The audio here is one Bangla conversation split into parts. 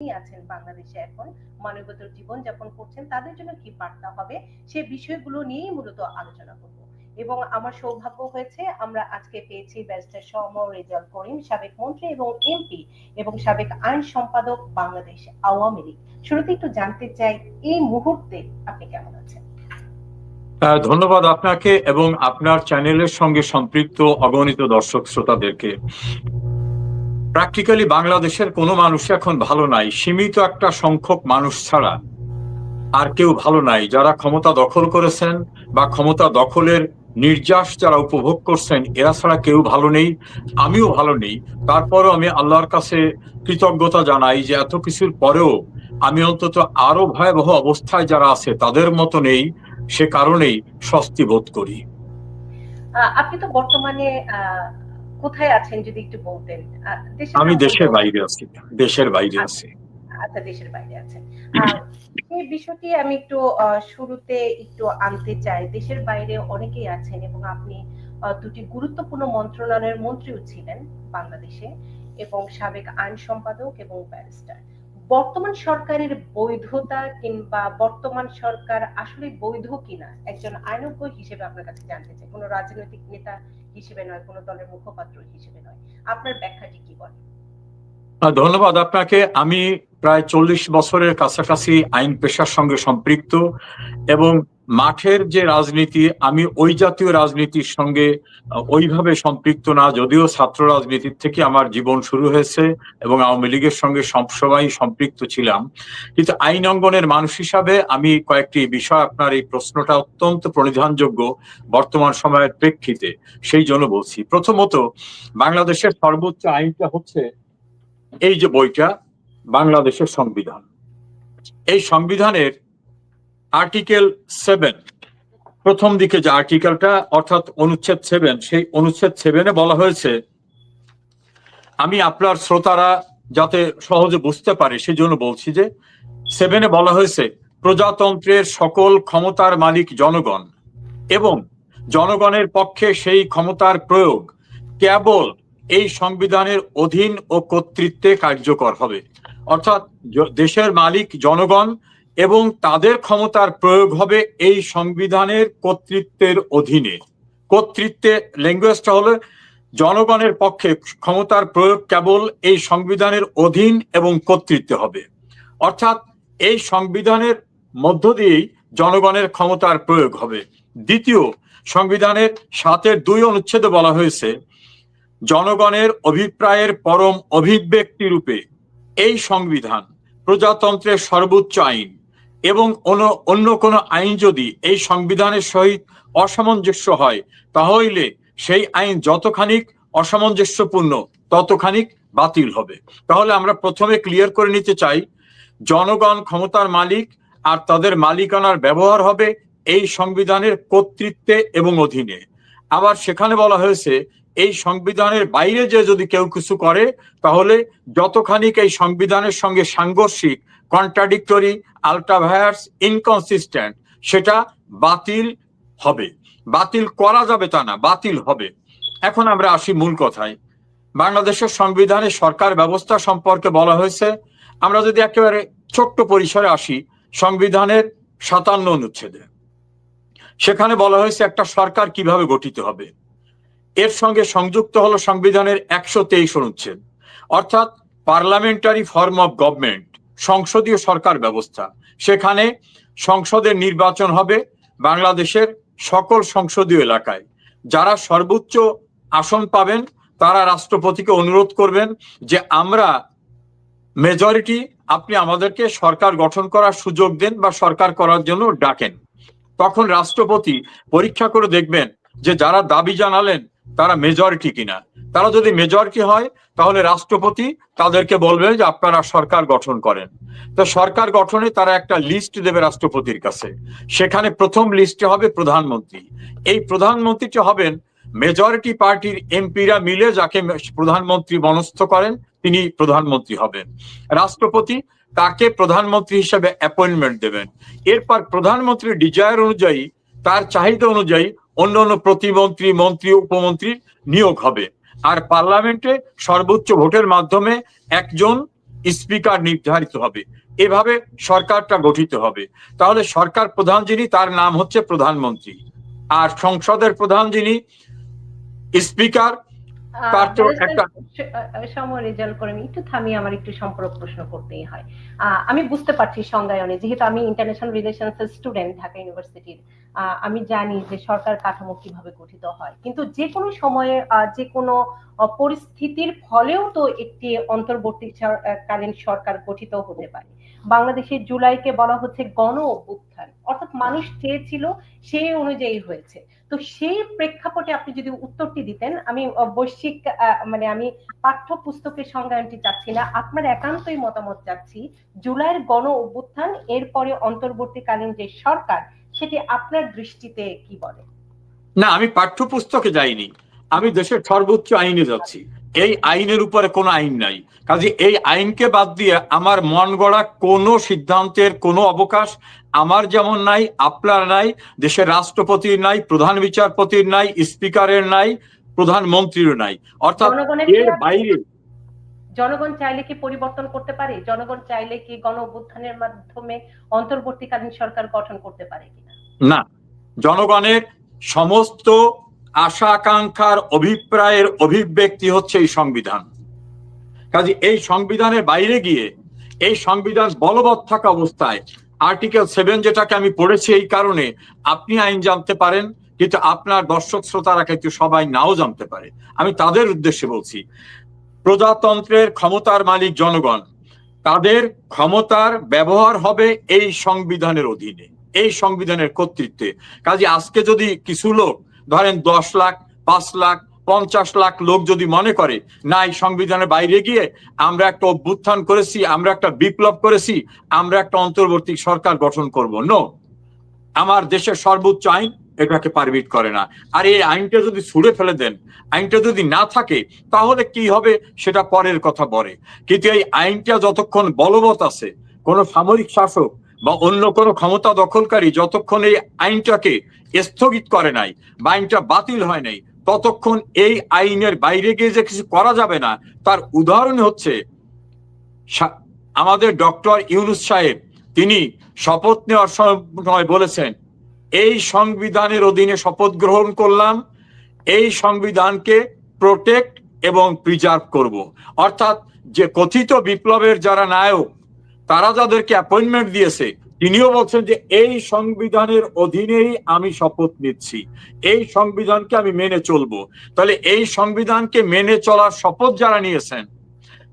আছেন বাংলাদেশে এখন মানবতার জীবন যাপন করছেন তাদের জন্য কি বার্তা হবে সে বিষয়গুলো নিয়েই মূলত আলোচনা করব। এবং আমার সৌভাগ্য হয়েছে আমরা আজকে পেয়েছি ব্যারিস্টার সৌম্য রেজাউল করিম, সাবেক মন্ত্রী এবং এমপি এবং সাবেক আইন সম্পাদক বাংলাদেশ আওয়ামী লীগ। শুরুতে একটু জানতে চাই এই মুহূর্তে আপনি কেমন আছেন? ধন্যবাদ আপনাকে এবং আপনার চ্যানেলের সঙ্গে সম্পৃক্ত অগণিত দর্শক শ্রোতাদেরকে। প্র্যাকটিক্যালি বাংলাদেশের কোনো মানুষ এখন ভালো নাই, সীমিত একটা সংখ্যক মানুষ ছাড়া আর কেউ ভালো নাই। যারা ক্ষমতা দখল করেছেন বা ক্ষমতা দখলের নির্যাস যারা উপভোগ করছেন, এরা ছাড়া কেউ ভালো নেই, আমিও ভালো নেই। তারপরও আমি আল্লাহর কাছে কৃতজ্ঞতা জানাই যে এত কিছুর পরেও আমি অন্তত আরো ভয়াবহ অবস্থায় যারা আছে তাদের মতো নেই, সে কারণেই স্বস্তি বোধ করি। আপনি তো বর্তমানে কোথায় আছেন যদি একটু বলতেন? আমি দেশের বাইরে আছি। দেশের বাইরে আছি। আচ্ছা, দেশের বাইরে আছেন। এই বিষয়টি আমি একটু শুরুতে একটু আনতে চাই। দেশের বাইরে অনেকেই আছেন এবং আপনি দুটি গুরুত্বপূর্ণ মন্ত্রণালয়ের মন্ত্রীও ছিলেন বাংলাদেশে এবং সাবেক আইন সম্পাদক এবং ব্যারিস্টার। বর্তমান সরকারের বৈধতা কিংবা বর্তমান সরকার আসলে বৈধ কিনা একজন আইনজ্ঞ হিসেবে আপনার কাছে জানতে চাই, কোনো রাজনৈতিক নেতা হিসেবে নয়, কোনো দলের মুখপাত্র হিসেবে নয়, আপনার ব্যাখ্যাটি কি বলে? ধন্যবাদ আপনাকে। আমি প্রায় 40 বছরের কাছাকাছি আইন পেশার সঙ্গে সম্পৃক্ত এবং মাঠের যে রাজনীতি, আমি ওই জাতীয় রাজনীতির সঙ্গে ওইভাবে সম্পৃক্ত না, যদিও ছাত্র রাজনীতির থেকে আমার জীবন শুরু হয়েছে এবং আওয়ামী লীগের সঙ্গে সবসময় সম্পৃক্ত ছিলাম। কিন্তু আইন অঙ্গনের মানুষ হিসাবে আমি কয়েকটি বিষয়, আপনার এই প্রশ্নটা অত্যন্ত প্রণিধানযোগ্য বর্তমান সময়ের প্রেক্ষিতে, সেই জন্য বলছি। প্রথমত, বাংলাদেশের সর্বোচ্চ আইনটা হচ্ছে এই যে বইটা, বাংলাদেশের সংবিধান। এই সংবিধানের আর্টিকেল 7, প্রথম দিকে যে আর্টিকেলটা অর্থাৎ অনুচ্ছেদ 7, সেই অনুচ্ছেদ 7-এ বলা হয়েছে, আমি আপনার শ্রোতারা যাতে সহজে বুঝতে পারে সেই জন্য বলছি যে 7-এ বলা হয়েছে, প্রজাতন্ত্রের সকল ক্ষমতার মালিক জনগণ এবং জনগণের পক্ষে সেই ক্ষমতার প্রয়োগ কেবল এই সংবিধানের অধীন ও কর্তৃত্বে কার্যকর হবে। অর্থাৎ দেশের মালিক জনগণ এবং তাদের ক্ষমতার প্রয়োগ হবে এই সংবিধানের কর্তৃত্বের অধীনে। কর্তৃত্বে ল্যাঙ্গুয়েজটা হলো জনগণের পক্ষে ক্ষমতার প্রয়োগ কেবল এই সংবিধানের অধীন এবং কর্তৃত্বে হবে। অর্থাৎ এই সংবিধানের মধ্য দিয়েই জনগণের ক্ষমতার প্রয়োগ হবে। দ্বিতীয়, সংবিধানের 7-2 অনুচ্ছেদে বলা হয়েছে, জনগণের অভিপ্রায়ের পরম অভিব্যক্তি রূপে এই সংবিধান প্রজাতন্ত্রের সর্বোচ্চ আইন এবং অন্য কোনো আইন যদি এই সংবিধানের সহিত অসামঞ্জস্য হয় তাহলে সেই আইন যতখানিক অসামঞ্জস্যপূর্ণ ততখানিক বাতিল হবে। তাহলে আমরা প্রথমে ক্লিয়ার করে নিতে চাই, জনগণ ক্ষমতার মালিক আর তাদের মালিকানার ব্যবহার হবে এই সংবিধানের কর্তৃত্বে এবং অধীনে। আবার সেখানে বলা হয়েছে, এই সংবিধানের বাইরে যে যদি কেউ কিছু করে তাহলে যতখানিক এই সংবিধানের সঙ্গে সাংঘর্ষিক, কন্ট্রাডিক্টরি, আল্ট্রাভায়ার্স, ইনকনসিস্টেন্ট, সেটা বাতিল হবে। বাতিল করা যাবে তা না, বাতিল হবে। এখন আমরা আসি মূল কথায়। বাংলাদেশের সংবিধানে সরকার ব্যবস্থা সম্পর্কে বলা হয়েছে, আমরা যদি একেবারে ছোট্ট পরিসরে আসি, সংবিধানের 57 অনুচ্ছেদে সেখানে বলা হয়েছে একটা সরকার কিভাবে গঠিত হবে। এর সঙ্গে সংযুক্ত হলো সংবিধানের 123 অনুচ্ছেদ, অর্থাৎ পার্লামেন্টারি ফর্ম অফ গভর্নমেন্ট, সংসদীয় সরকার ব্যবস্থা। সেখানে সংসদের নির্বাচন হবে বাংলাদেশের সকল সংসদীয় এলাকায়। যারা সর্বোচ্চ আসন পাবেন তারা রাষ্ট্রপতিকে অনুরোধ করবেন যে আমরা মেজরিটি, আপনি আমাদেরকে সরকার গঠন করার সুযোগ দেন বা সরকার করার জন্য ডাকেন। তখন রাষ্ট্রপতি পরীক্ষা করে দেখবেন যে যারা দাবি জানালেন তারা মেজরিটি কিনা। তারা যদি মেজরিটি হয় তাহলে রাষ্ট্রপতি তাদেরকে বলবেন যে আপনারা সরকার গঠন করেন। তো সরকার গঠনে তারা একটা লিস্ট দেবে রাষ্ট্রপতির কাছে। সেখানে প্রথম লিস্টে হবে প্রধানমন্ত্রী। এই প্রধানমন্ত্রীটি হবেন মেজরিটি পার্টির এমপিরা মিলে যাকে প্রধানমন্ত্রী মনস্থ করেন তিনি প্রধানমন্ত্রী হবেন। রাষ্ট্রপতি তাকে প্রধানমন্ত্রী হিসেবে অ্যাপয়েন্টমেন্ট দেবেন। এরপর প্রধানমন্ত্রীর ডিজায়ার অনুযায়ী, তার চাহিদা অনুযায়ী অন্যান্য প্রতিমন্ত্রী, মন্ত্রী, উপমন্ত্রী নিয়োগ হবে। আর পার্লামেন্টে সর্বোচ্চ ভোটের মাধ্যমে একজন স্পিকার নির্ধারিত হবে, এভাবে সরকারটা গঠিত হবে। তাহলে সরকার প্রধান যিনি, তার নাম হচ্ছে প্রধানমন্ত্রী, আর সংসদের প্রধান যিনি স্পিকার, তার তো একটা সময় রেজাল্ট করে আমি একটু থামিয়ে আমার একটু সম্পর্ক প্রশ্ন করতেই হয়। আমি বুঝতে পারছি সংজ্ঞায়নে, যেহেতু আমি ইন্টারন্যাশনাল রিলেশনস এর স্টুডেন্ট ঢাকা ইউনিভার্সিটির, আমি জানি যে সরকার কাঠামো কিভাবে গঠিত হয়, কিন্তু যে কোনো সময়ে যে কোনো পরিস্থিতির ফলেও তো একটি অন্তর্বর্তীকালীন সরকার গঠিত হতে পারে। বাংলাদেশের জুলাইকে বলা হচ্ছে গণ অভ্যুত্থান, অর্থাৎ মানুষ চেয়েছিল সেই অনুযায়ী হয়েছে। তো সেই প্রেক্ষাপটে আপনি যদি উত্তরটি দিতেন, আমি বৈশ্বিক মানে আমি পাঠ্যপুস্তকের সংজ্ঞায়নটি চাচ্ছি না, আপনার একান্তই মতামত চাচ্ছি। জুলাইয়ের গণ অভ্যুত্থান, এরপরে অন্তর্বর্তীকালীন যে সরকার, সেটি আপনার দৃষ্টিতে কি বলে? না, আমি পাঠ্যপুস্তকে যাইনি, আমি দেশের সর্বোচ্চ আইনে যাচ্ছি। এই আইনের উপরে কোনো আইন নাই, কাজে এই আইনকে বাদ দিয়ে আমার মন গড়া কোনো সিদ্ধান্তের কোনো অবকাশ আমার যেমন নাই, আপনার নাই, দেশের রাষ্ট্রপতির নাই, প্রধান বিচারপতির নাই, স্পিকারের নাই, প্রধানমন্ত্রীর নাই। অর্থাৎ এর বাইরে জনগণ চাইলে কি পরিবর্তন করতে পারে? জনগণ চাইলে কি গণ অভ্যুত্থানের মাধ্যমে অন্তর্বর্তীকালীন সরকার গঠন করতে পারে কিনা? না, জনগণের সমস্ত আশা আকাঙ্ক্ষার অভিপ্রায়ের অভিব্যক্তি হচ্ছে এই সংবিধান। কাজে এই সংবিধানের বাইরে গিয়ে, এই সংবিধান বলবৎ থাকা অবস্থায় আর্টিকেল 7 যেটাকে আমি পড়েছি, এই কারণে আপনি আইন জানতে পারেন, কিন্তু আপনার দর্শক শ্রোতারা কিন্তু সবাই নাও জানতে পারে। আমি তাদের উদ্দেশ্যে বলছি, প্রজাতন্ত্রের ক্ষমতার মালিক জনগণ, তাদের ক্ষমতার ব্যবহার হবে এই সংবিধানের অধীনে, এই সংবিধানের কর্তৃত্বে। কাজে আজকে যদি কিছু লোক, ধরেন 10 লাখ, 5 লাখ, 50 লাখ লোক যদি মনে করে না, এই সংবিধানের বাইরে গিয়ে আমরা একটা অভ্যুত্থান করেছি, আমরা একটা বিপ্লব করেছি, আমরা একটা অন্তর্বর্তী সরকার গঠন করব, নো, আমার দেশের সর্বোচ্চ আইন এটাকে পারমিট করে না। আর এই আইনটা যদি ছুঁড়ে ফেলে দেন, আইনটা যদি না থাকে, তাহলে কি হবে সেটা পরের কথা বলে। কিন্তু এই আইনটা যতক্ষণ বলবৎ আছে, কোনো সামরিক শাসক বা অন্য কোনো ক্ষমতা দখলকারী যতক্ষণ এই আইনটাকে স্থগিত করে নাই বা আইনটা বাতিল হয় নাই, ততক্ষণ এই আইনের বাইরে গিয়ে যে কিছু করা যাবে না, তার উদাহরণ হচ্ছে আমাদের ডক্টর ইউনূস সাহেব, তিনি শপথ নেওয়ার সময় বলেছেন, এই সংবিধানের অধীনে শপথ গ্রহণ করলাম, এই সংবিধানকে প্রোটেক্ট এবং প্রিজার্ভ করব। অর্থাৎ যে কথিত বিপ্লবের যারা নায়ক, তারা যাদেরকে অ্যাপয়েন্টমেন্ট দিয়েছে, তিনিও বলছেন যে এই সংবিধানের অধীনেই আমি শপথ নিচ্ছি, এই সংবিধানকে আমি মেনে চলবো। তাহলে এই সংবিধানকে মেনে চলার শপথ যারা নিয়েছেন,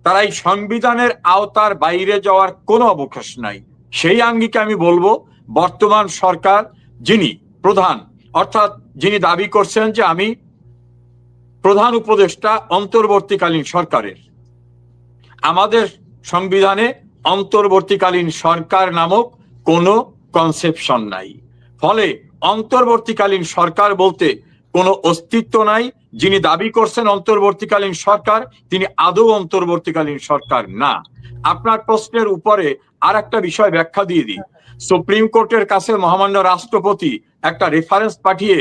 তারা এই সংবিধানের আওতার বাইরে যাওয়ার কোনো অবকাশ নাই। সেই আঙ্গিকে আমি বলবো, বর্তমান সরকার যিনি প্রধান, অর্থাৎ যিনি দাবি করছেন যে আমি প্রধান উপদেষ্টা অন্তর্বর্তীকালীন সরকারের, আমাদের সংবিধানে অন্তর্বর্তীকালীন সরকার নামক কোনো কনসেপশন নাই। ফলে অন্তর্বর্তীকালীন সরকার বলতে কোনো অস্তিত্ব নাই। যিনি দাবি করছেন অন্তর্বর্তীকালীন সরকার, তিনি আদৌ অন্তর্বর্তীকালীন সরকার না। আপনার প্রশ্নের উপরে আর একটা বিষয় ব্যাখ্যা দিয়ে দিই। সুপ্রিম কোর্টের কাছে মহামান্য রাষ্ট্রপতি একটা রেফারেন্স পাঠিয়ে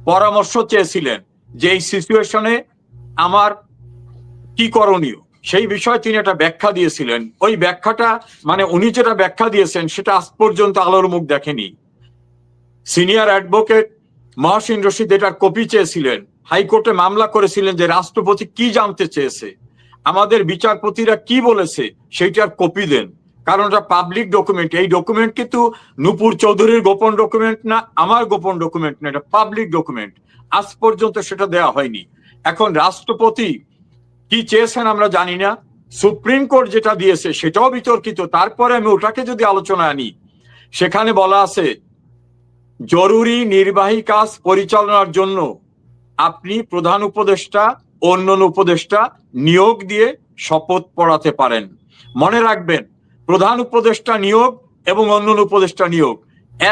পরামর্শ চেয়েছিলেন যে এই সিচুয়েশনে আমার কি করণীয়, সেই বিষয়ে তিনি একটা ব্যাখ্যা দিয়েছিলেন। ওই ব্যাখ্যাটা, মানে উনি যেটা ব্যাখ্যা দিয়েছেন, সেটা আজ পর্যন্ত আলোর মুখ দেখেনি। সিনিয়র অ্যাডভোকেট মহসিন রশিদ এটার কপি চেয়েছিলেন, হাইকোর্টে মামলা করেছিলেন যে রাষ্ট্রপতি কি জানতে চেয়েছে, আমাদের বিচারপতিরা কি বলেছে, সেইটার কপি দেন, কারণ এটা পাবলিক ডকুমেন্ট। এই ডকুমেন্ট কিন্তু নূপুর চৌধুরীর গোপন ডকুমেন্ট না, আমার গোপন ডকুমেন্ট না, এটা পাবলিক ডকুমেন্ট। আজ পর্যন্ত সেটা দেওয়া হয়নি। এখন রাষ্ট্রপতি কি চেয়েছেন আমরা জানি না, সুপ্রিম কোর্ট যেটা দিয়েছে সেটাও বিতর্কিত। তারপরে আমি ওটাকে যদি আলোচনা আনি, সেখানে বলা আছে জরুরি নির্বাহী কাজ পরিচালনার জন্য আপনি প্রধান উপদেষ্টা, অন্যান্য উপদেষ্টা নিয়োগ দিয়ে শপথ পড়াতে পারেন। মনে রাখবেন, প্রধান উপদেষ্টা নিয়োগ এবং অন্যান্য উপদেষ্টা নিয়োগ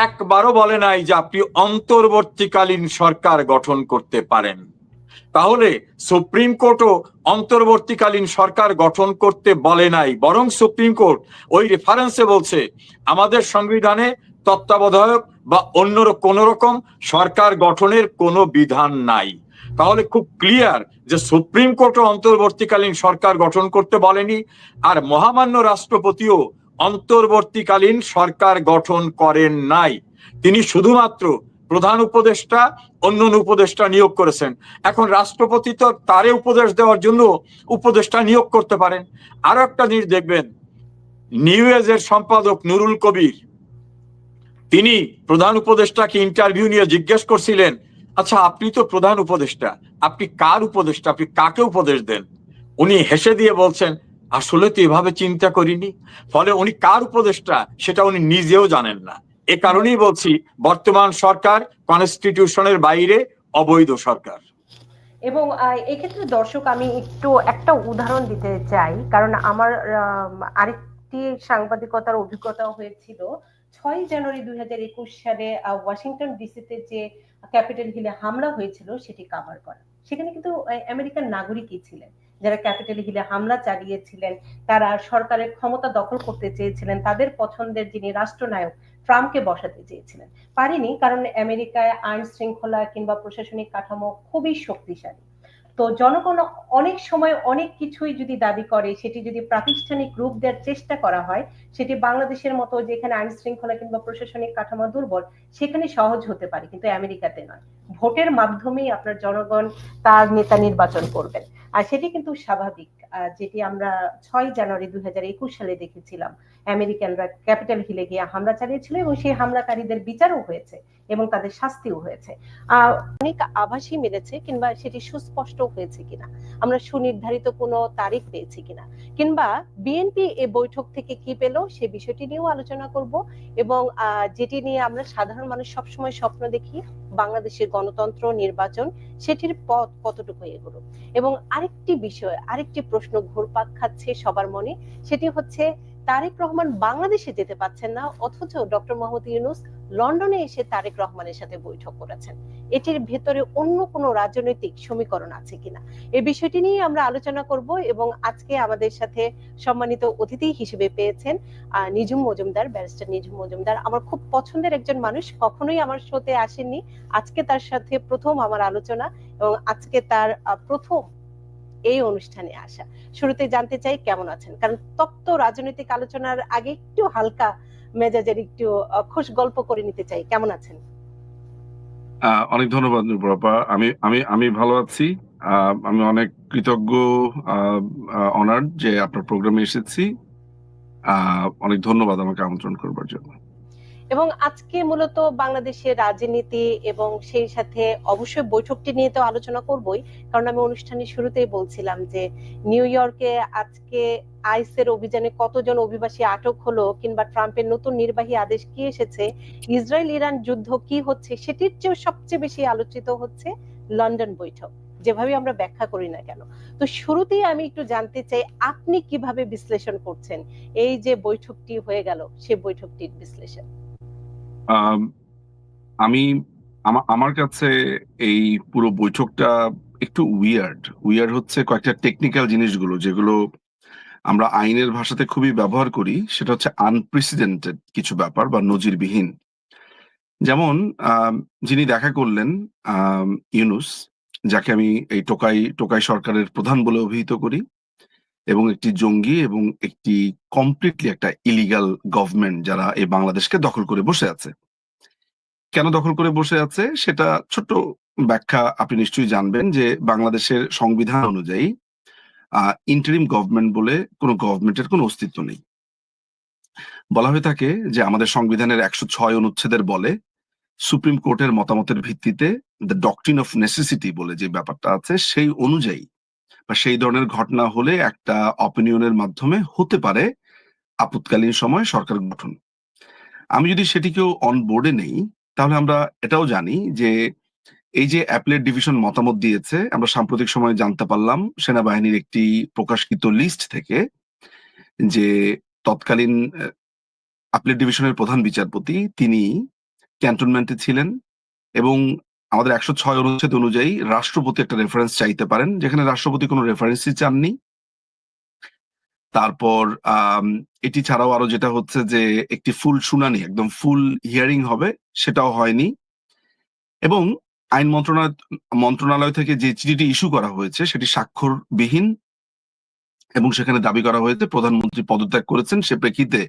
একবারও বলে নাই যে আপনি অন্তর্বর্তীকালীন সরকার গঠন করতে পারেন। তাহলে সুপ্রিম কোর্টও অন্তর্বর্তীকালীন সরকার গঠন করতে বলে নাই, বরং সুপ্রিম কোর্ট ওই রেফারেন্সে বলছে আমাদের সংবিধানে তত্ত্বাবধায়ক বা অন্য কোন রকম সরকার গঠনের কোনো বিধান নাই। তাহলে খুব ক্লিয়ার যে সুপ্রিম কোর্টও অন্তর্বর্তীকালীন সরকার গঠন করতে বলেনি, আর মহামান্য রাষ্ট্রপতিও অন্তর্বর্তীকালীন সরকার গঠন করেন নাই। তিনি শুধুমাত্র প্রধান উপদেষ্টা, অন্য উপদেষ্টা নিয়োগ করেছেন। এখন রাষ্ট্রপতি তো তারে উপদেশ দেওয়ার জন্য উপদেষ্টা নিয়োগ করতে পারেন। আরো একটা জিনিস দেখবেন, নিউ এজের সম্পাদক নুরুল কবির, তিনি প্রধান উপদেষ্টাকে ইন্টারভিউ নিয়ে জিজ্ঞেস করছিলেন, আচ্ছা আপনি তো প্রধান উপদেষ্টা, আপনি কার উপদেষ্টা, আপনি কাকে উপদেশ দেন? উনি হেসে দিয়ে বলছেন, আসলে তো এভাবে চিন্তা করিনি। ফলে উনি কার উপদেষ্টা সেটা উনি নিজেও জানেন না। এ কারণেই বলছি বর্তমান সরকার কনস্টিটিউশনের বাইরে অবৈধ সরকার। এবং এক্ষেত্রে দর্শক আমি একটু একটা উদাহরণ দিতে চাই, কারণ আমার আরেকটি সাংবাদিকতার অভিজ্ঞতা হয়েছিল 6 জানুয়ারি 2021 সালে ওয়াশিংটন ডিসিতে যে ক্যাপিটাল হিলে হামলা হয়েছিল সেটি কভার করা। সেখানে কিন্তু আমেরিকান নাগরিকই ছিলেন যারা ক্যাপিটাল হিলে হামলা চালিয়েছিলেন। তারা সরকারের ক্ষমতা দখল করতে চেয়েছিলেন, তাদের পছন্দের যিনি রাষ্ট্রনায়ক ট্রাম্পকে বসাতে চেয়েছিলেন, পারেনি, কারণ আমেরিকায় আইন শৃঙ্খলা কিংবা প্রশাসনিক কাঠামো খুবই শক্তিশালী। তো জনগণ অনেক সময় অনেক কিছুই যদি দাবি করে, সেটি যদি প্রাতিষ্ঠানিক রূপ দেওয়ার চেষ্টা করা হয়, সেটি বাংলাদেশের মতো যেখানে আইন শৃঙ্খলা কিংবা প্রশাসনিক কাঠামো দুর্বল সেখানে সহজ হতে পারে, কিন্তু আমেরিকাতে নয়। ভোটের মাধ্যমেই আপনার জনগণ তার নেতা নির্বাচন করবেন, আর সেটি কিন্তু স্বাভাবিক। যেটি আমরা 6 জানুয়ারি 2021 সালে দেখেছিলাম, আমেরিকানরা ক্যাপিটাল হিলে গিয়ে হামলা চালিয়েছিল এবং সেই হামলাকারীদের বিচারও হয়েছে এবং তাদের শাস্তিও হয়েছে। অনেক আভাসই মিলেছে, কিংবা সেটি সুস্পষ্ট হয়েছে কিনা, আমরা সুনির্ধারিত কোনো তারিখ পেয়েছি কিনা, কিংবা বিএনপি এই বৈঠক থেকে কি পেল সে বিষয়টি নিয়েও আলোচনা করব। এবং যেটি নিয়ে আমরা সাধারণ মানুষ সবসময় স্বপ্ন দেখি, বাংলাদেশের গণতন্ত্র, নির্বাচন, সেটির পথ কতটুকু এগোলো। এবং আরেকটি বিষয়, আরেকটি প্রশ্ন ঘুরপাক খাচ্ছে সবার মনে, সেটি হচ্ছে তারেক রহমান বাংলাদেশে যেতে পারছেন না, অথচ ডক্টর মোহাম্মদ ইউনূস লন্ডনে এসে তারেক রহমানের সাথে বৈঠক করেছেন। এটির ভেতরে অন্য কোনো রাজনৈতিক সমীকরণ আছে কিনা, এই বিষয়টি নিয়ে আমরা আলোচনা করব। এবং আজকে আমাদের সাথে সম্মানিত অতিথি হিসেবে পেয়েছেন নিঝুম মজুমদার, ব্যারিস্টার নিঝুম মজুমদার। আমার খুব পছন্দের একজন মানুষ, কখনোই আমার শোতে আসেননি, আজকে তার সাথে প্রথম আমার আলোচনা এবং আজকে তার প্রথম এই অনুষ্ঠানে আসা। শুরুতে জানতে চাই কেমন আছেন, কারণ তপ্ত রাজনৈতিক আলোচনার আগে একটু হালকা মেজাজের একটু খুশ গল্প করে নিতে চাই। কেমন আছেন? অনেক ধন্যবাদ নুপুরাপা। আমি আমি আমি ভালো আছি। আমি অনেক কৃতজ্ঞ, অনার্ড যে আপনার প্রোগ্রামে এসেছি। অনেক ধন্যবাদ আমাকে আমন্ত্রণ করবার জন্য। এবং আজকে মূলত বাংলাদেশের রাজনীতি এবং সেই সাথে অবশ্যই বৈঠকটি নিয়ে তো আলোচনা করবই, কারণ আমি অনুষ্ঠানের শুরুতেই বলছিলাম যে নিউ ইয়র্কে আজকে আইসের অভিযানে কতজন অভিবাসী আটক হলো, কিংবা ট্রাম্পের নতুন নির্বাহী আদেশ কি এসেছে, ইসরায়েল ইরান যুদ্ধ কি হচ্ছে, সেটির চেয়েও সবচেয়ে বেশি আলোচিত হচ্ছে লন্ডন বৈঠক, যেভাবে আমরা ব্যাখ্যা করি না কেন। তো শুরুতেই আমি একটু জানতে চাই আপনি কিভাবে বিশ্লেষণ করছেন এই যে বৈঠকটি হয়ে গেল, সে বৈঠকটির বিশ্লেষণ। আমি আমার কাছে এই পুরো বৈঠকটা একটু উইয়ার্ড হচ্ছে কয়েকটা টেকনিক্যাল জিনিসগুলো, যেগুলো আমরা আইনের ভাষাতে খুবই ব্যবহার করি। সেটা হচ্ছে আনপ্রেসিডেন্টেড কিছু ব্যাপার বা নজিরবিহীন। যেমন যিনি দেখা করলেন ইউনূস, যাকে আমি এই টোকাই সরকারের প্রধান বলে অভিহিত করি, এবং একটি জঙ্গি এবং একটি কমপ্লিটলি একটা ইলিগাল গভর্নমেন্ট যারা এই বাংলাদেশকে দখল করে বসে আছে। কেন দখল করে বসে আছে সেটা ছোট্ট ব্যাখ্যা আপনি নিশ্চয়ই জানবেন, যে বাংলাদেশের সংবিধান অনুযায়ী ইন্টারিম গভর্নমেন্ট বলে কোনো গভর্নমেন্টের কোনো অস্তিত্ব নেই। বলা হয়ে থাকে যে আমাদের সংবিধানের 106 অনুচ্ছেদের বলে সুপ্রিম কোর্টের মতামতের ভিত্তিতে দ্য ডকট্রিন অফ নেসেসিটি বলে যে ব্যাপারটা আছে, সেই অনুযায়ী বা সেই ধরনের ঘটনা হলে একটা অপিনিয়নের মাধ্যমে হতে পারে আপৎকালীন সময় সরকার গঠন। আমি যদি সেটিকেও অন বোর্ডে নেই, তাহলে আমরা এটাও জানি যে এই যে অ্যাপেলেট ডিভিশন মতামত দিয়েছে, আমরা সাম্প্রতিক সময়ে জানতে পারলাম সেনাবাহিনীর একটি প্রকাশিত লিস্ট থেকে, যে তৎকালীন অ্যাপেলেট ডিভিশনের প্রধান বিচারপতি তিনি ক্যান্টনমেন্টে ছিলেন এবং আমাদের 106 অনুচ্ছেদ অনুযায়ী রাষ্ট্রপতি একটা রেফারেন্স চাইতে পারেন, যেখানে রাষ্ট্রপতি কোনো রেফারেন্সই চাননি। তারপর এটি ছাড়াও আরো যেটা হচ্ছে যে একটি ফুল শুনানি, একদম ফুল হিয়ারিং হবে, সেটাও হয়নি। এবং আইন মন্ত্রণালয় থেকে যে চিঠিটি ইস্যু করা হয়েছে সেটি স্বাক্ষরবিহীন এবং সেখানে দাবি করা হয়েছে প্রধানমন্ত্রী পদত্যাগ করেছেন, সে প্রেক্ষিতে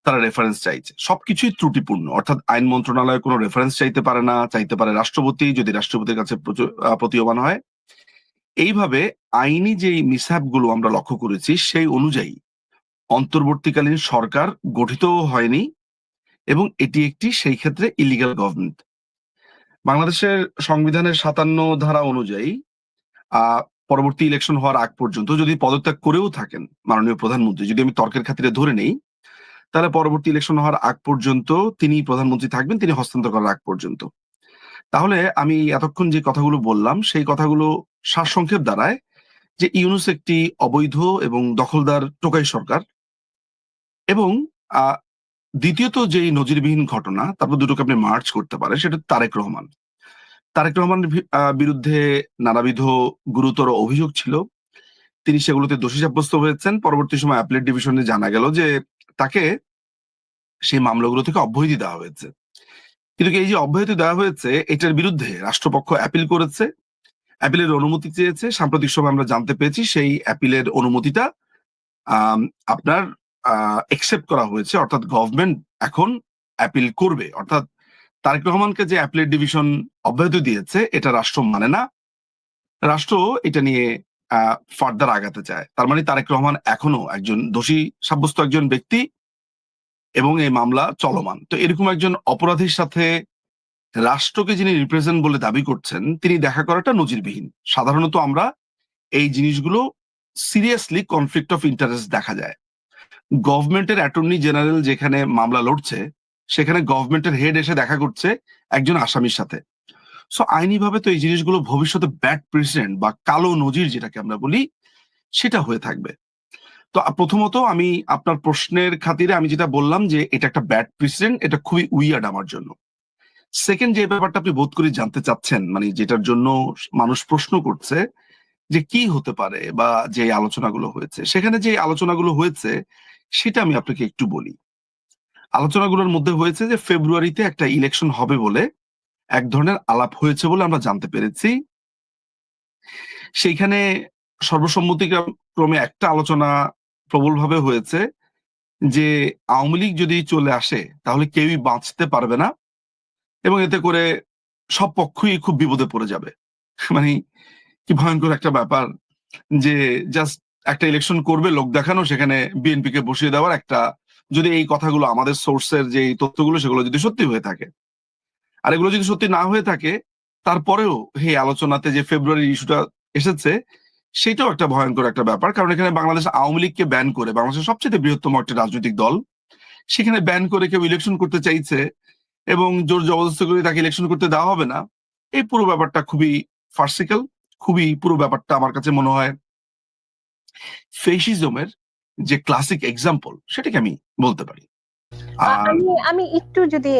তারা রেফারেন্স চাইছে। সবকিছুই ত্রুটিপূর্ণ, অর্থাৎ আইন মন্ত্রণালয় কোনো রেফারেন্স চাইতে পারে না, চাইতে পারে রাষ্ট্রপতি, যদি রাষ্ট্রপতির কাছে প্রতীয়মান হয়। এইভাবে আইনি যে মিসহ্যাপ গুলো আমরা লক্ষ্য করেছি সেই অনুযায়ী অন্তর্বর্তীকালীন সরকার গঠিত হয়নি এবং এটি একটি সেই ক্ষেত্রে ইলিগাল গভর্নমেন্ট। বাংলাদেশের সংবিধানের ৫৭ ধারা অনুযায়ী পরবর্তী ইলেকশন হওয়ার আগ পর্যন্ত যদি পদত্যাগ করেও থাকেন মাননীয় প্রধানমন্ত্রী, যদি আমি তর্কের খাতিরে ধরে নেই, তাহলে পরবর্তী ইলেকশন হওয়ার আগ পর্যন্ত তিনি প্রধানমন্ত্রী থাকবেন, তিনি হস্তান্তর করার আগ পর্যন্ত। তাহলে আমি এতক্ষণ যে কথাগুলো বললাম সেই কথাগুলো সারসংক্ষেপ দাঁড়ায় যে ইউনূস একটি অবৈধ এবং দখলদার টোকাই সরকার। এবং দ্বিতীয়ত যেই নজিরবিহীন ঘটনা, তারপর দুটোকে আপনি মার্চ করতে পারেন, সেটা তারেক রহমানের বিরুদ্ধে নানাবিধ গুরুতর অভিযোগ ছিল, তিনি সেগুলোতে দোষী সাব্যস্ত হয়েছেন। পরবর্তী সময় অ্যাপিলেট ডিভিশনে জানা গেল যে তাকে সেই মামলাগুলো থেকে অব্যাহতি দেওয়া হয়েছে। কিন্তু এই যে অব্যাহতি দেওয়া হয়েছে, এটার বিরুদ্ধে রাষ্ট্রপক্ষ অ্যাপিল করেছে, অ্যাপিলের অনুমতি চেয়েছে। সাম্প্রতিক সময় আমরা জানতে পেরেছি সেই অ্যাপিলের অনুমতিটা আপনার একসেপ্ট করা হয়েছে, অর্থাৎ গভর্নমেন্ট এখন অ্যাপিল করবে। অর্থাৎ তারেক রহমানকে যে অ্যাপিলেট ডিভিশন অব্যাহতি দিয়েছে এটা রাষ্ট্র মানে না, রাষ্ট্র এটা নিয়ে ফার্দার আগাতে চায়। তার মানে তারেক রহমান এখনো একজন দোষী সাব্যস্ত একজন ব্যক্তি এবং এই মামলা চলমান। তো এরকম একজন অপরাধীর সাথে রাষ্ট্রকে যিনি রিপ্রেজেন্ট বলে দাবি করছেন তিনি দেখা করাটা নজিরবিহীন। সাধারণত আমরা এই জিনিসগুলো সিরিয়াসলি কনফ্লিক্ট অফ ইন্টারেস্ট দেখা যায়। গভর্নমেন্টের অ্যাটর্নি জেনারেল যেখানে মামলা লড়ছে সেখানে গভর্নমেন্টের হেড এসে দেখা করছে একজন আসামির সাথে। সো আইনিভাবে তো এই জিনিসগুলো ভবিষ্যতে ব্যাড প্রেসিডেন্ট বা কালো নজির যেটাকে আমরা বলি সেটা হয়ে থাকবে। তো প্রথমত আমি আপনার প্রশ্নের খাতিরে আমি যেটা বললাম যে এটা একটা ব্যাড প্রেসিডেন্ট, এটা খুবই উইয়ার্ড আমার জন্য। সেকেন্ড যে ব্যাপারটা আপনি বোধ করি জানতে চাচ্ছেন, মানে যেটার জন্য মানুষ প্রশ্ন করছে যে কি হতে পারে বা যে আলোচনাগুলো হয়েছে, সেখানে যে আলোচনাগুলো হয়েছে সেটা আমি আপনাকে একটু বলি। আলোচনাগুলোর মধ্যে হয়েছে যে ফেব্রুয়ারিতে একটা ইলেকশন হবে বলে এক ধরনের আলাপ হয়েছে বলে আমরা জানতে পেরেছি। সেইখানে সর্বসম্মতিক্রমে একটা আলোচনা প্রবলভাবে হয়েছে যে আওয়ামী লীগ যদি চলে আসে তাহলে কেউই বাঁচতে পারবে না এবং এতে করে সব পক্ষই খুব বিপদে পড়ে যাবে। মানে কি ভয়ঙ্কর একটা ব্যাপার যে জাস্ট একটা ইলেকশন করবে লোক দেখানো, সেখানে বিএনপি কে বসিয়ে দেওয়ার একটা, যদি এই কথাগুলো আমাদের সোর্সের যে তথ্যগুলো সেগুলো যদি সত্যি হয়ে থাকে, আর এগুলো যদি সত্যি না হয়ে থাকে তারপরেও এই আলোচনাতে যে ফেব্রুয়ারি ইস্যুটা এসেছে সেটাও একটা ভয়ঙ্কর একটা ব্যাপার। কারণ এখানে বাংলাদেশ আওয়ামী লীগকে ব্যান করে, বাংলাদেশের সবচেয়ে বৃহত্তম একটা রাজনৈতিক দল, সেখানে ব্যান করে কেউ ইলেকশন করতে চাইছে এবং জোর জবরদস্তি করে তাকে ইলেকশন করতে দেওয়া হবে না। এই পুরো ব্যাপারটা খুবই ফার্সিক্যাল, পুরো ব্যাপারটা আমার কাছে মনে হয় ফেসিজমের যে ক্লাসিক এক্সাম্পল সেটাকে আমি বলতে পারি। আমি একটু যদি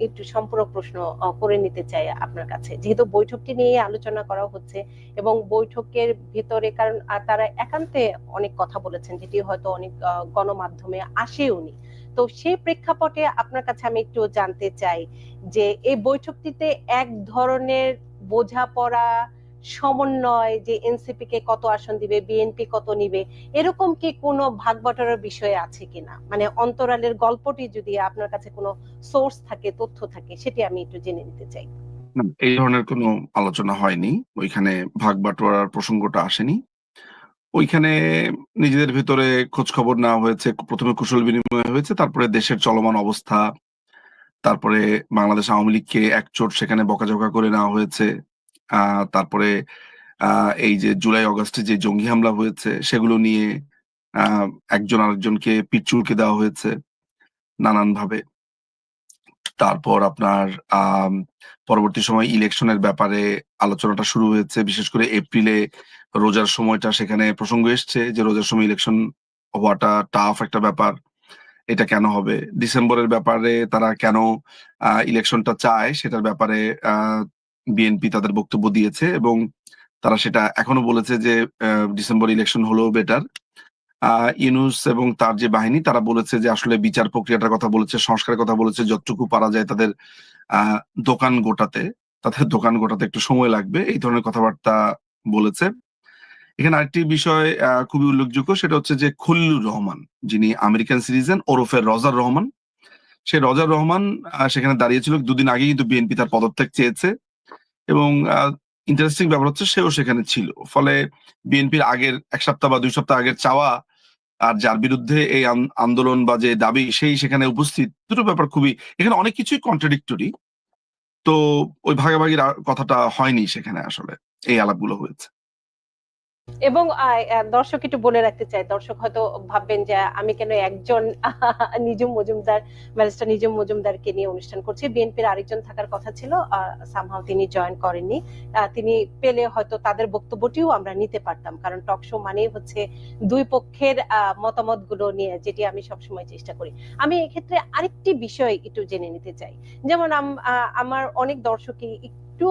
একটু সম্পূর্ণ প্রশ্ন করে নিতে চাই আপনার কাছে, যেহেতু বৈঠকটি নিয়ে আলোচনা করা হচ্ছে এবং বৈঠকের ভিতরে, কারণ তারা একান্তে অনেক কথা বলেছেন যেটি হয়তো অনেক গণমাধ্যমে আসেওনি, তো সেই প্রেক্ষাপটে আপনার কাছে আমি একটু জানতে চাই যে এই বৈঠকটিতে এক ধরনের বোঝাপড়া সমন্বয়, যে এনসিপি কে কত আসন দিবে, বিএনপি কত নিবে, এরকম কি কোনো ভাগবটারের বিষয় আছে কিনা, মানে অন্তরালের গল্পটি যদি আপনার কাছে কোনো সোর্স থাকে, তথ্য থাকে, সেটি আমি একটু জেনে নিতে চাই। এই ধরনের কোনো আলোচনা হয়নি, ওইখানে ভাগ বাটোয়ারার প্রসঙ্গটা আসেনি। ওইখানে নিজেদের ভেতরে খোঁজ খবর নেওয়া হয়েছে, প্রথমে কুশল বিনিময় হয়েছে, তারপরে দেশের চলমান অবস্থা, তারপরে বাংলাদেশ আওয়ামী লীগকে একচোট সেখানে বকাঝকা করে নেওয়া হয়েছে, তারপরে এই যে জুলাই অগাস্টে যে জঙ্গি হামলা হয়েছে সেগুলো নিয়ে একজন আরেকজনকে পিঠ চুলকে দেওয়া হয়েছে নানান ভাবে। তারপর আপনার পরবর্তী সময় ইলেকশনের ব্যাপারে আলোচনাটা শুরু হয়েছে, বিশেষ করে এপ্রিলে রোজার সময়টা সেখানে প্রসঙ্গ এসছে যে রোজার সময় ইলেকশন হওয়াটা টাফ একটা ব্যাপার, এটা কেন হবে। ডিসেম্বরের ব্যাপারে তারা কেন ইলেকশনটা চায় সেটার ব্যাপারে বিএনপি তাদের বক্তব্য দিয়েছে এবং তারা সেটা এখনো বলেছে যে ডিসেম্বর ইলেকশন হলেও বেটার। ইউনূস এবং তার যে বাহিনী তারা বলেছে যে আসলে বিচার প্রক্রিয়াটার কথা বলেছে, সংস্কারের কথা বলেছে, যতটুকু পারা যায় তাদের দোকান গোটাতে। তাদের দোকান গোটাতে একটু সময় লাগবে, এই ধরনের কথাবার্তা বলেছে। এখানে আরেকটি বিষয় খুবই উল্লেখযোগ্য, সেটা হচ্ছে যে খলিলুর রহমান, যিনি আমেরিকান সিটিজেন ওরফে রজার রহমান, সে রজার রহমান সেখানে দাঁড়িয়েছিল। দুদিন আগে কিন্তু বিএনপি তার পদত্যাগ চেয়েছে এবং ইন্টারেস্টিং ব্যাপার হচ্ছে সেও সেখানে ছিল। ফলে বিএনপির আগের 1 সপ্তাহ বা 2 সপ্তাহ আগের চাওয়া আর যার বিরুদ্ধে এই আন্দোলন বা যে দাবি সেই সেখানে উপস্থিত, দুটো ব্যাপার খুবই, এখানে অনেক কিছুই কন্ট্রাডিক্টরি। তো ওই ভাগাভাগির কথাটা হয়নি সেখানে, আসলে এই আলাপগুলো হয়েছে। এবং দর্শক একটু বলে রাখতে চাই, দর্শক হয়তো ভাববেন যে আমি কেন একজন নিজুম মজুমদার, ব্যারিস্টার নিজুম মজুমদারকে নিয়ে অনুষ্ঠান করছি। বিএনপির আরেকজন থাকার কথা ছিল, সামহাও তিনি জয়েন করেননি। তিনি পেলে হয়তো তাদের বক্তব্যটিও আমরা নিতে পারতাম, কারণ টক শো মানেই হচ্ছে দুই পক্ষের মতামত গুলো নিয়ে, যেটি আমি সবসময় চেষ্টা করি। আমি এক্ষেত্রে আরেকটি বিষয় একটু জেনে নিতে চাই। যেমন আমার অনেক দর্শকই একটু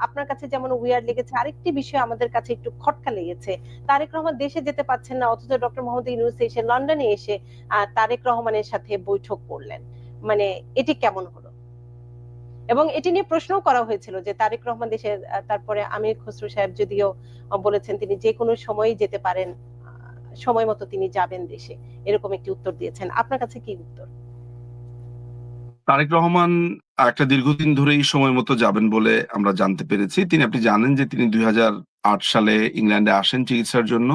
আপনার কাছে যেমন উইয়ার্ড লেগেছে, আরেকটি বিষয় আমাদের কাছে একটু খটকা লেগেছে। তারেক রহমান দেশে যেতে পারছেন না, অথচ ডক্টর মোহাম্মদ ইউনূস এসে লন্ডনে এসে তারেক রহমানের সাথে বৈঠক করলেন। মানে এটি কেমন হলো? এবং এটি নিয়ে প্রশ্নও করা হয়েছিল যে তারেক রহমান দেশে, তারপরে আমির খসরু সাহেব যদিও বলেছেন তিনি যে কোনো সময়ই যেতে পারেন, সময় মতো তিনি যাবেন দেশে, এরকম একটি উত্তর দিয়েছেন। আপনার কাছে কি উত্তর? তারেক রহমান একটা দীর্ঘদিন ধরেই সময় মতো যাবেন বলে আমরা জানতে পেরেছি। আপনি জানেন যে তিনি 2008 সালে ইংল্যান্ডে আসেন চিকিৎসার জন্য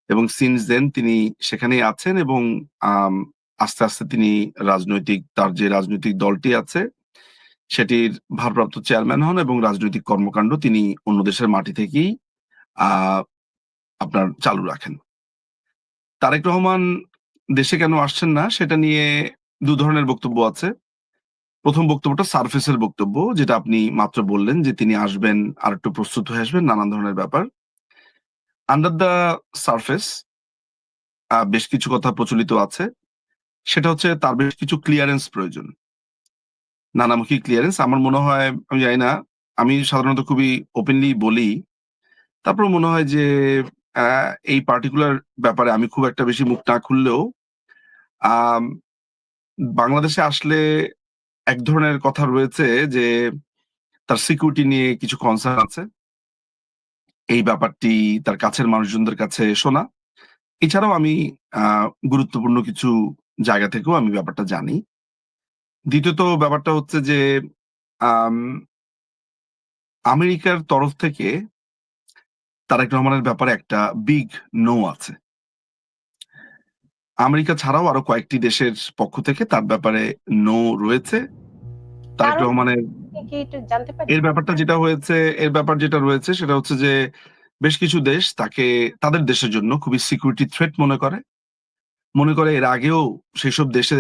এবং সিন্স দেন তিনি সেখানেই আছেন এবং আস্তে আস্তে তিনি তার যে রাজনৈতিক দলটি আছে সেটির ভারপ্রাপ্ত চেয়ারম্যান হন এবং রাজনৈতিক কর্মকাণ্ড তিনি অন্য দেশের মাটি থেকেই আহ আপনার চালু রাখেন। তারেক রহমান দেশে কেন আসছেন না সেটা নিয়ে দু ধরনের বক্তব্য আছে। প্রথম বক্তব্যটা সারফেসের বক্তব্য, যেটা আপনি মাত্র বললেন যে তিনি আসবেন, আর একটু প্রস্তুত হয়ে আসবেন, নানান ধরনের ব্যাপার। আন্ডার দ্য সারফেস বেশ কিছু কথা প্রচলিত আছে, সেটা হচ্ছে তার বেশ কিছু ক্লিয়ারেন্স প্রয়োজন, নানামুখী ক্লিয়ারেন্স। আমার মনে হয়, আমি জানি না, আমি সাধারণত খুবই ওপেনলি বলি, তারপর মনে হয় যে এই পার্টিকুলার ব্যাপারে আমি খুব একটা বেশি মুখ না খুললেও আম, বাংলাদেশে আসলে এক ধরনের কথা রয়েছে যে তার সিকিউরিটি নিয়ে কিছু কনসার্ন আছে। এই ব্যাপারটি তার কাছের মানুষজনদের কাছে শোনা। এছাড়াও আমি গুরুত্বপূর্ণ কিছু জায়গা থেকেও আমি ব্যাপারটা জানি। দ্বিতীয়ত ব্যাপারটা হচ্ছে যে আম, আমেরিকার তরফ থেকে তারেক রহমানের ব্যাপারে একটা বিগ নো আছে। আমেরিকা ছাড়াও আরো কয়েকটি দেশের পক্ষ থেকে তার ব্যাপারে নো রয়েছে। তারেক কারণ রহমানের কি একটু জানতে পারি? এর ব্যাপার যেটা রয়েছে সেটা হচ্ছে যে বেশ কিছু দেশ তাকে তাদের দেশের জন্য খুবই সিকিউরিটি থ্রেট মনে করে এর আগেও সেসব দেশে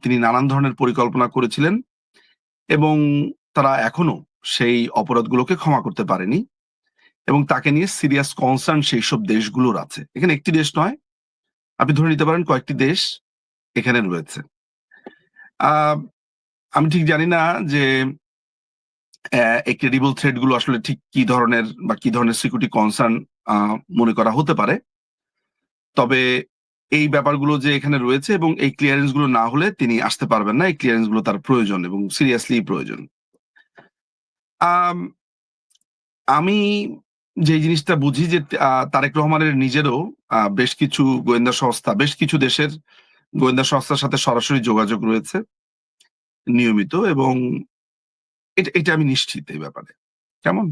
তিনি নানান ধরনের পরিকল্পনা করেছিলেন এবং তারা এখনো সেই অপরাধগুলোকে ক্ষমা করতে পারেনি এবং তাকে নিয়ে সিরিয়াস কনসার্ন সেই সব দেশগুলোর আছে। এখানে একটি দেশ নয়, আপনি ধরে নিতে পারেন কয়েকটি দেশ এখানে রয়েছে। আমি ঠিক জানি না যে এই ক্রেডিবল থ্রেড গুলো আসলে ঠিক কি ধরনের সিকিউরিটি কনসার্ন মনে করা হতে পারে। তবে এই ব্যাপারগুলো যে এখানে রয়েছে এবং এই ক্লিয়ারেন্স গুলো না হলে তিনি আসতে পারবেন না, এই ক্লিয়ারেন্স গুলো তার প্রয়োজন এবং সিরিয়াসলি প্রয়োজন। আমি যে জিনিসটা বুঝি যে তারেক রহমানের নিজেরও বেশ কিছু বেশ কিছু দেশের গোয়েন্দা সংস্থার সাথে সরাসরি যোগাযোগ রয়েছে নিয়মিত, এবং এটা আমি নিশ্চিত এই ব্যাপারে। কেমন?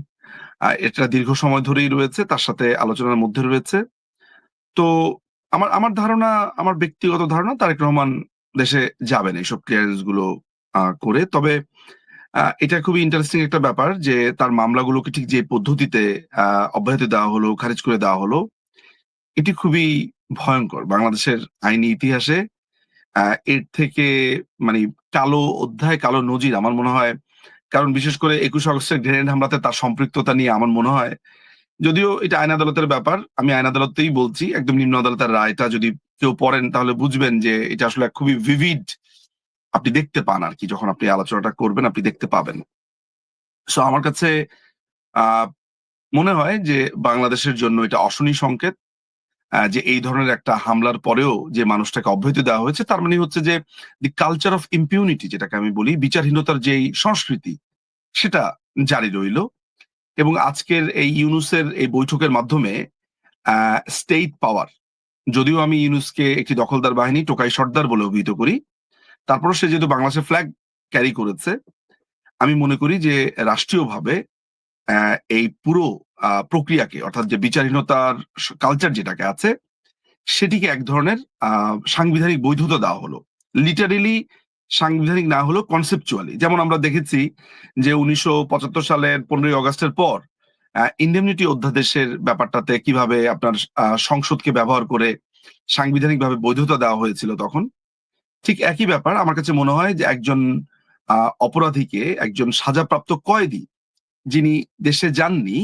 এটা দীর্ঘ সময় ধরেই রয়েছে, তার সাথে আলোচনার মধ্যে রয়েছে। তো আমার ধারণা, আমার ব্যক্তিগত ধারণা, তারেক রহমান দেশে যাবেন এইসব ক্লিয়ারেন্স গুলো করে। তবে এটা খুবই ইন্টারেস্টিং একটা ব্যাপার যে তার মামলাগুলোকে ঠিক যে পদ্ধতিতে অব্যাহতি দেওয়া হলো, খারিজ করে দেওয়া হলো, এটি খুবই ভয়ঙ্কর। বাংলাদেশের আইনি ইতিহাসে এর থেকে মানে কালো অধ্যায়, কালো নজির আমার মনে হয়। কারণ বিশেষ করে 21 আগস্টের গ্রেনেড হামলাতে তার সম্পৃক্ততা নিয়ে আমার মনে হয়, যদিও এটা আইন আদালতের ব্যাপার, আমি আইন আদালতেই বলছি, একদম নিম্ন আদালতের রায়টা যদি কেউ পড়েন তাহলে বুঝবেন যে এটা আসলে খুবই ভিভিড, আপনি দেখতে পান আর কি, যখন আপনি আলোচনাটা করবেন আপনি দেখতে পাবেন। সো আমার কাছে আহ মনে হয় যে বাংলাদেশের জন্য এটা অশনি সংকেত, যে এই ধরনের একটা হামলার পরেও যে মানুষটাকে অব্যাহতি দেওয়া হয়েছে, তার মানে হচ্ছে যে দি কালচার অফ ইম্পিউনিটি, যেটাকে আমি বলি, বিচারহীনতার যেই সংস্কৃতি, সেটা জারি রইল। এবং আজকের এই ইউনূসের এই বৈঠকের মাধ্যমে স্টেট পাওয়ার, যদিও আমি ইউনূসকে একটি দখলদার বাহিনী, টোকাই সর্দার বলে অভিহিত করি, তারপরও সে যেহেতু বাংলাদেশের ফ্ল্যাগ ক্যারি করেছে, আমি মনে করি যে রাষ্ট্রীয়ভাবে এই পুরো প্রক্রিয়াকে, অর্থাৎ যে বিচারহীনতার কালচার যেটাকে আছে, সেটিকে এক ধরনের সাংবিধানিক বৈধতা দেওয়া হলো। লিটারেলি সাংবিধানিক না হলেও কনসেপচুয়ালি। যেমন আমরা দেখেছি যে 1975 সালের 15ই অগাস্টের পর ইন্ডেমনিটি অধ্যাদেশের ব্যাপারটাতে কিভাবে আপনার সংসদকে ব্যবহার করে সাংবিধানিকভাবে বৈধতা দেওয়া হয়েছিল তখন। ঠিক একই ব্যাপার আমার কাছে মনে হয় যে একজন অপরাধীকে, একজন সাজাপ্রাপ্ত কয়েদি যিনি দেশে যাননি,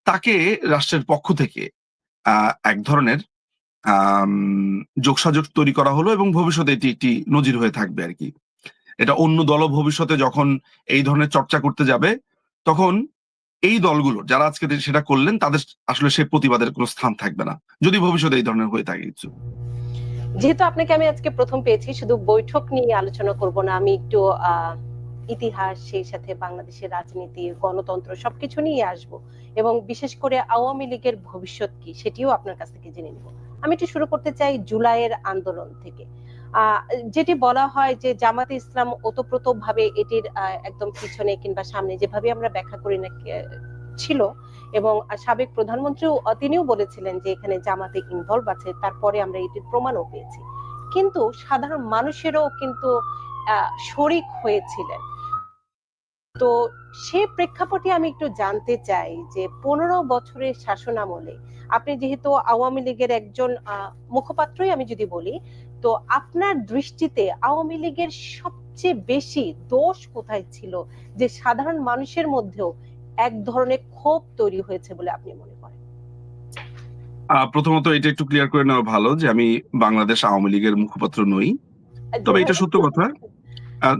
তাকে রাষ্ট্রের পক্ষ থেকে এক ধরনের যোগসাযোগ তৈরি করা হলো এবং ভবিষ্যতে এটি একটি নজির হয়ে থাকবে আর কি। এটা অন্য দল ভবিষ্যতে যখন এই ধরনের চর্চা করতে যাবে, তখন এই দলগুলো যারা আজকে সেটা করলেন তাদের আসলে সে প্রতিবাদের কোনো স্থান থাকবে না, যদি ভবিষ্যতে এই ধরনের হয়ে থাকে কিছু। যেহেতু আপনাকে আমি আজকে প্রথম পেয়েছি, শুধু বৈঠক নিয়ে আলোচনা করব না, আমি একটু ইতিহাস, সেই সাথে বাংলাদেশের রাজনীতি, গণতন্ত্র সবকিছু নিয়ে আসব এবং বিশেষ করে আওয়ামী লীগের ভবিষ্যৎ কি সেটিও আপনার কাছ থেকে জেনে নিব। আমি একটু শুরু করতে চাই জুলাইয়ের আন্দোলন থেকে। যেটি বলা হয় যে জামাতে ইসলাম ওতপ্রোতভাবে এটির একদম পিছনে কিংবা সামনে, যেভাবে আমরা ব্যাখ্যা করি না ছিল, এবং সাবেক প্রধানমন্ত্রীও তিনিও বলেছিলেন যে এখানে জামাতে ইনভলভ আছে, তারপরে আমরা এটির প্রমাণও পেয়েছি। কিন্তু সাধারণ মানুষেরও কিন্তু শরিক হয়েছিলেন। তো সে প্রেক্ষাপটে আমি একটু জানতে চাই যে 15 বছরের শাসনামলে আপনি যেহেতু আওয়ামী লীগের একজন মুখপাত্রই আমি যদি বলি, তো আপনার দৃষ্টিতে আওয়ামী লীগের সবচেয়ে বেশি দোষ কোথায় ছিল যে সাধারণ মানুষের মধ্যেও এক ধরনের ক্ষোভ তৈরি হয়েছে বলে আপনি মনে করেন? প্রথমত এটা একটু ক্লিয়ার করে নেওয়া ভালো যে আমি বাংলাদেশ আওয়ামী লীগের মুখপাত্র নই। তবে এটা সত্য কথা,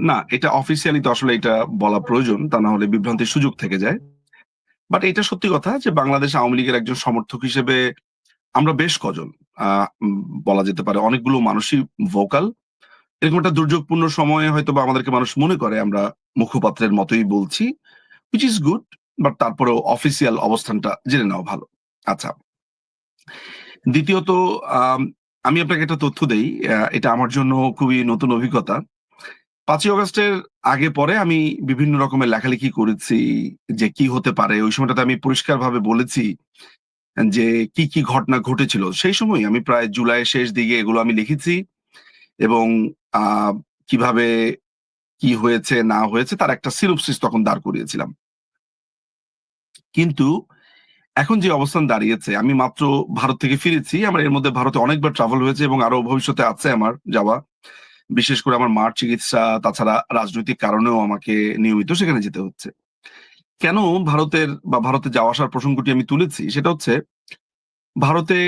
না এটা অফিসিয়ালি তো আসলে এটা বলা প্রয়োজন, তা না হলে বিভ্রান্তির সুযোগ থেকে যায়। বাট এটা সত্যি কথা যে বাংলাদেশ আওয়ামী লীগের একজন সমর্থক হিসেবে আমরা বেশ কজন, বলা যেতে পারে অনেকগুলো মানুষই ভোকাল। এরকম একটা দুর্যোগপূর্ণ সময়ে হয়তো বা আমাদেরকে মানুষ মনে করে আমরা মুখপাত্রের মতোই বলছি, হুইচ ইজ গুড, বাট তারপরেও অফিসিয়াল অবস্থানটা জেনে নেওয়া ভালো। আচ্ছা, দ্বিতীয়ত আমি আপনাকে একটা তথ্য দেই, এটা আমার জন্য খুবই নতুন অভিজ্ঞতা। 5ই অগাস্টের আগে পরে আমি বিভিন্ন রকমের লেখালেখি করেছি যে কি হতে পারে। ওই সময়টাতে আমি পরিষ্কারভাবে বলেছি যে কি কি ঘটনা ঘটেছিল। সেই সময় আমি প্রায় জুলাইয়ের শেষ দিকে এগুলো আমি লিখেছি এবং কিভাবে কি হয়েছে না হয়েছে তার একটা সিনোপসিস তখন দাঁড় করিয়েছিলাম। কিন্তু এখন যে অবস্থান দাঁড়িয়েছে, আমি মাত্র ভারত থেকে ফিরেছি। আমার এর মধ্যে ভারতে অনেকবার ট্রাভেল হয়েছে এবং আরো ভবিষ্যতে আছে আমার যাওয়া। বিশেষ করে আমার মার চিকিৎসা, তাছাড়া রাজনৈতিক কারণেও আমাকে নিয়মিত সেখানে যেতে হচ্ছে। কেন ভারতের বা ভারতে যাওয়া আসার প্রসঙ্গটি আমি তুলেছি সেটা হচ্ছে, ভারতে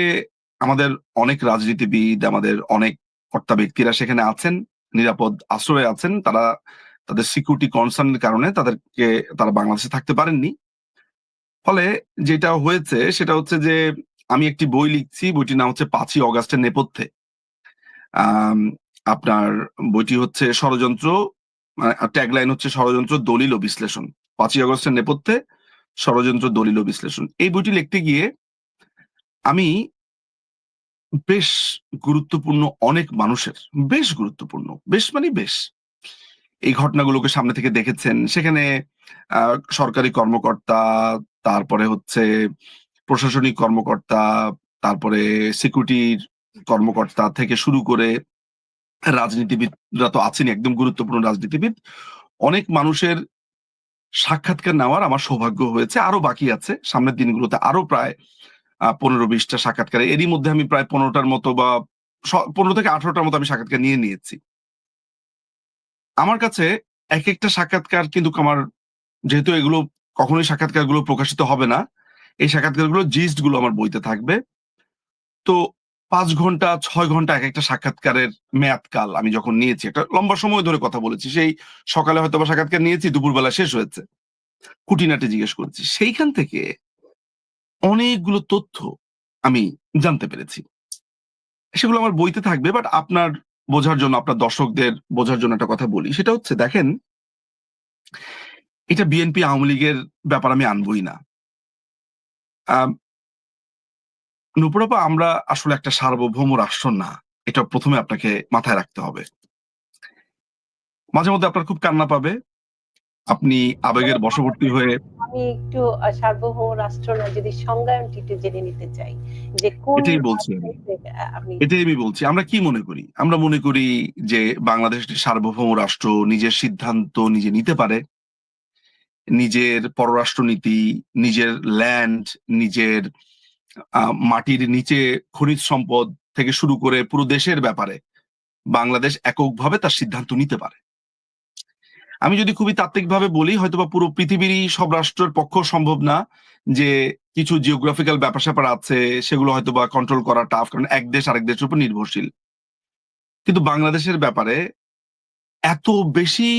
আমাদের অনেক রাজনীতিবিদ, আমাদের অনেক কর্তা ব্যক্তিরা সেখানে আছেন, নিরাপদ আশ্রয়ে আছেন। তারা তাদের সিকিউরিটি কনসার্নের কারণে তারা বাংলাদেশে থাকতে পারেননি। ফলে যেটা হয়েছে সেটা হচ্ছে যে আমি একটি বই লিখছি, বইটির নাম হচ্ছে 5ই অগাস্টের নেপথ্যে। আপনার বইটি হচ্ছে ষড়যন্ত্র, ট্যাগলাইন হচ্ছে ষড়যন্ত্র, দলিল ও বিশ্লেষণ। 5ই অগস্টের নেপথ্যে ষড়যন্ত্র, দলিল ও বিশ্লেষণ। এই বইটি লিখতে গিয়ে আমি বেশ গুরুত্বপূর্ণ অনেক মানুষের, বেশ গুরুত্বপূর্ণ, বেশ মানে বেশ, এই ঘটনাগুলোকে সামনে থেকে দেখেছেন। সেখানে সরকারি কর্মকর্তা, তারপরে হচ্ছে প্রশাসনিক কর্মকর্তা, তারপরে সিকিউরিটির কর্মকর্তা থেকে শুরু করে রাজনীতিবিদরা তো আছেনই, একদম গুরুত্বপূর্ণ রাজনীতিবিদ। অনেক মানুষের সাক্ষাৎকার নেওয়ার আমার সৌভাগ্য হয়েছে। আরো বাকি আছে। সামনের দিনগুলোতে আরো প্রায় 15-20টা সাক্ষাৎকার। এরই মধ্যে আমি প্রায় 15টার মতো বা 15 থেকে 18টার মতো আমি সাক্ষাৎকার নিয়ে নিয়েছি। আমার কাছে একেকটা সাক্ষাৎকার কিন্তু আমার, যেহেতু এগুলো কখনোই সাক্ষাৎকারগুলো প্রকাশিত হবে না, এই সাক্ষাৎকারগুলো জিস্ট গুলো আমার বইতে থাকবে। তো 5 ঘন্টা 6 ঘন্টা একেকটা সাক্ষাৎকারের মেয়াদকাল আমি যখন নিয়েছি, একটা লম্বা সময় ধরে কথা বলেছি। সেই সকালে হয়তোবা সাক্ষাৎকার নিয়েছি, দুপুরবেলা শেষ হয়েছে। খুঁটিনাটি জিজ্ঞেস করেছি। সেইখান থেকে অনেকগুলো তথ্য আমি জানতে পেরেছি। সেগুলো আমার বইতে থাকবে, বাট আপনার বোঝার জন্য, আপনার দর্শকদের বোঝার জন্য একটা কথা বলি। সেটা হচ্ছে, দেখেন, এটা বিএনপি আওয়ামী লীগের ব্যাপার আমি আনবই না। আহ, নুপুরাপা, আমরা আসলে একটা সার্বভৌম রাষ্ট্র না, এটা প্রথমে আপনাকে মাথায় রাখতে হবে। মাঝে মধ্যে আপনার খুব কান্না পাবে, আপনি আবেগের বশবর্তী হয়ে। আমি একটু সার্বভৌম রাষ্ট্র না, যদি সংজ্ঞায়নটি একটু জেনে নিতে চাই যে কোন এটাই বলছি আমি, আপনি। এটাই আমি বলছি। আমরা কি মনে করি? আমরা মনে করি যে বাংলাদেশ একটি সার্বভৌম রাষ্ট্র, নিজের সিদ্ধান্ত নিজে নিতে পারে, নিজের পররাষ্ট্রনীতি, নিজের ল্যান্ড, নিজের মাটির নিচে খনিজ সম্পদ থেকে শুরু করে পুরো দেশের ব্যাপারে বাংলাদেশ এককভাবে তার সিদ্ধান্ত নিতে পারে। আমি যদি খুবই তাত্ত্বিকভাবে বলি, হয়তোবা পুরো পৃথিবীরই সব রাষ্ট্রের পক্ষ সম্ভব না, যে কিছু জিওগ্রাফিক্যাল ব্যাপার স্যাপার আছে সেগুলো হয়তোবা কন্ট্রোল করা টাফ, কারণ এক দেশ আরেক দেশের উপর নির্ভরশীল। কিন্তু বাংলাদেশের ব্যাপারে এত বেশি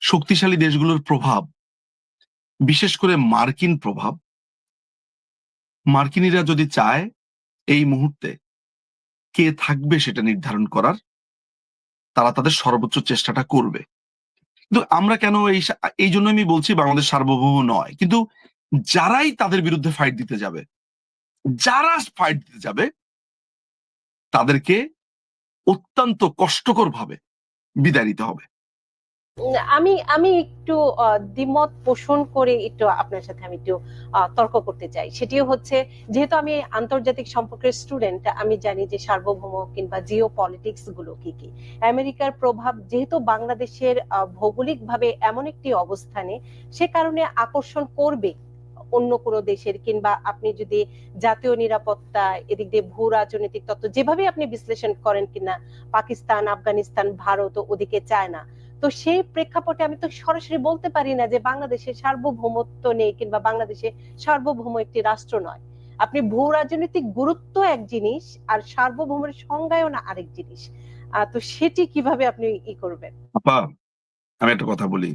শক্তিশালী দেশগুলোর প্রভাব, বিশেষ করে মার্কিন প্রভাব, মার্কিনীরা যদি চায় এই মুহূর্তে কে থাকবে সেটা নির্ধারণ করার, তারা তাদের সর্বোচ্চ চেষ্টাটা করবে। কিন্তু আমরা কেন এই জন্য আমি বলছি বাংলাদেশ সার্বভৌম নয়, কিন্তু যারাই তাদের বিরুদ্ধে ফাইট দিতে যাবে, যারা ফাইট দিতে যাবে, তাদেরকে অত্যন্ত কষ্টকর ভাবে বিদায় নিতে হবে। আমি আমি একটু দ্বিমত পোষণ করে একটু আপনার সাথে আমি একটু তর্ক করতে চাই। সেটিও হচ্ছে, যেহেতু আমি আন্তর্জাতিক সম্পর্কের স্টুডেন্ট, আমি জানি যে সার্বভৌম কিংবা জিও পলিটিক্স গুলো কি কি। আমেরিকার প্রভাব যেহেতু বাংলাদেশের ভৌগোলিকভাবে এমন একটি অবস্থানে, সে কারণে আকর্ষণ করবে অন্য কোনো দেশের, কিংবা আপনি যদি জাতীয় নিরাপত্তা, এদিক দিয়ে ভূ রাজনৈতিক তত্ত্ব যেভাবে আপনি বিশ্লেষণ করেন কিনা, পাকিস্তান, আফগানিস্তান, ভারত ওদিকে চায় না। তো সেই প্রেক্ষাপটে আমি তো সরাসরি বলতে পারি না যে বাংলাদেশের সার্বভৌমত্ব নেই কিংবা বাংলাদেশে সার্বভৌম একটি রাষ্ট্র নয়। আপনি ভূ রাজনৈতিক গুরুত্ব এক জিনিস আর সার্বভৌমের সংজ্ঞায়ন আরেক জিনিস। তো সেটি কিভাবে আপনি করবেন? আপা, আমি একটা কথা বলি,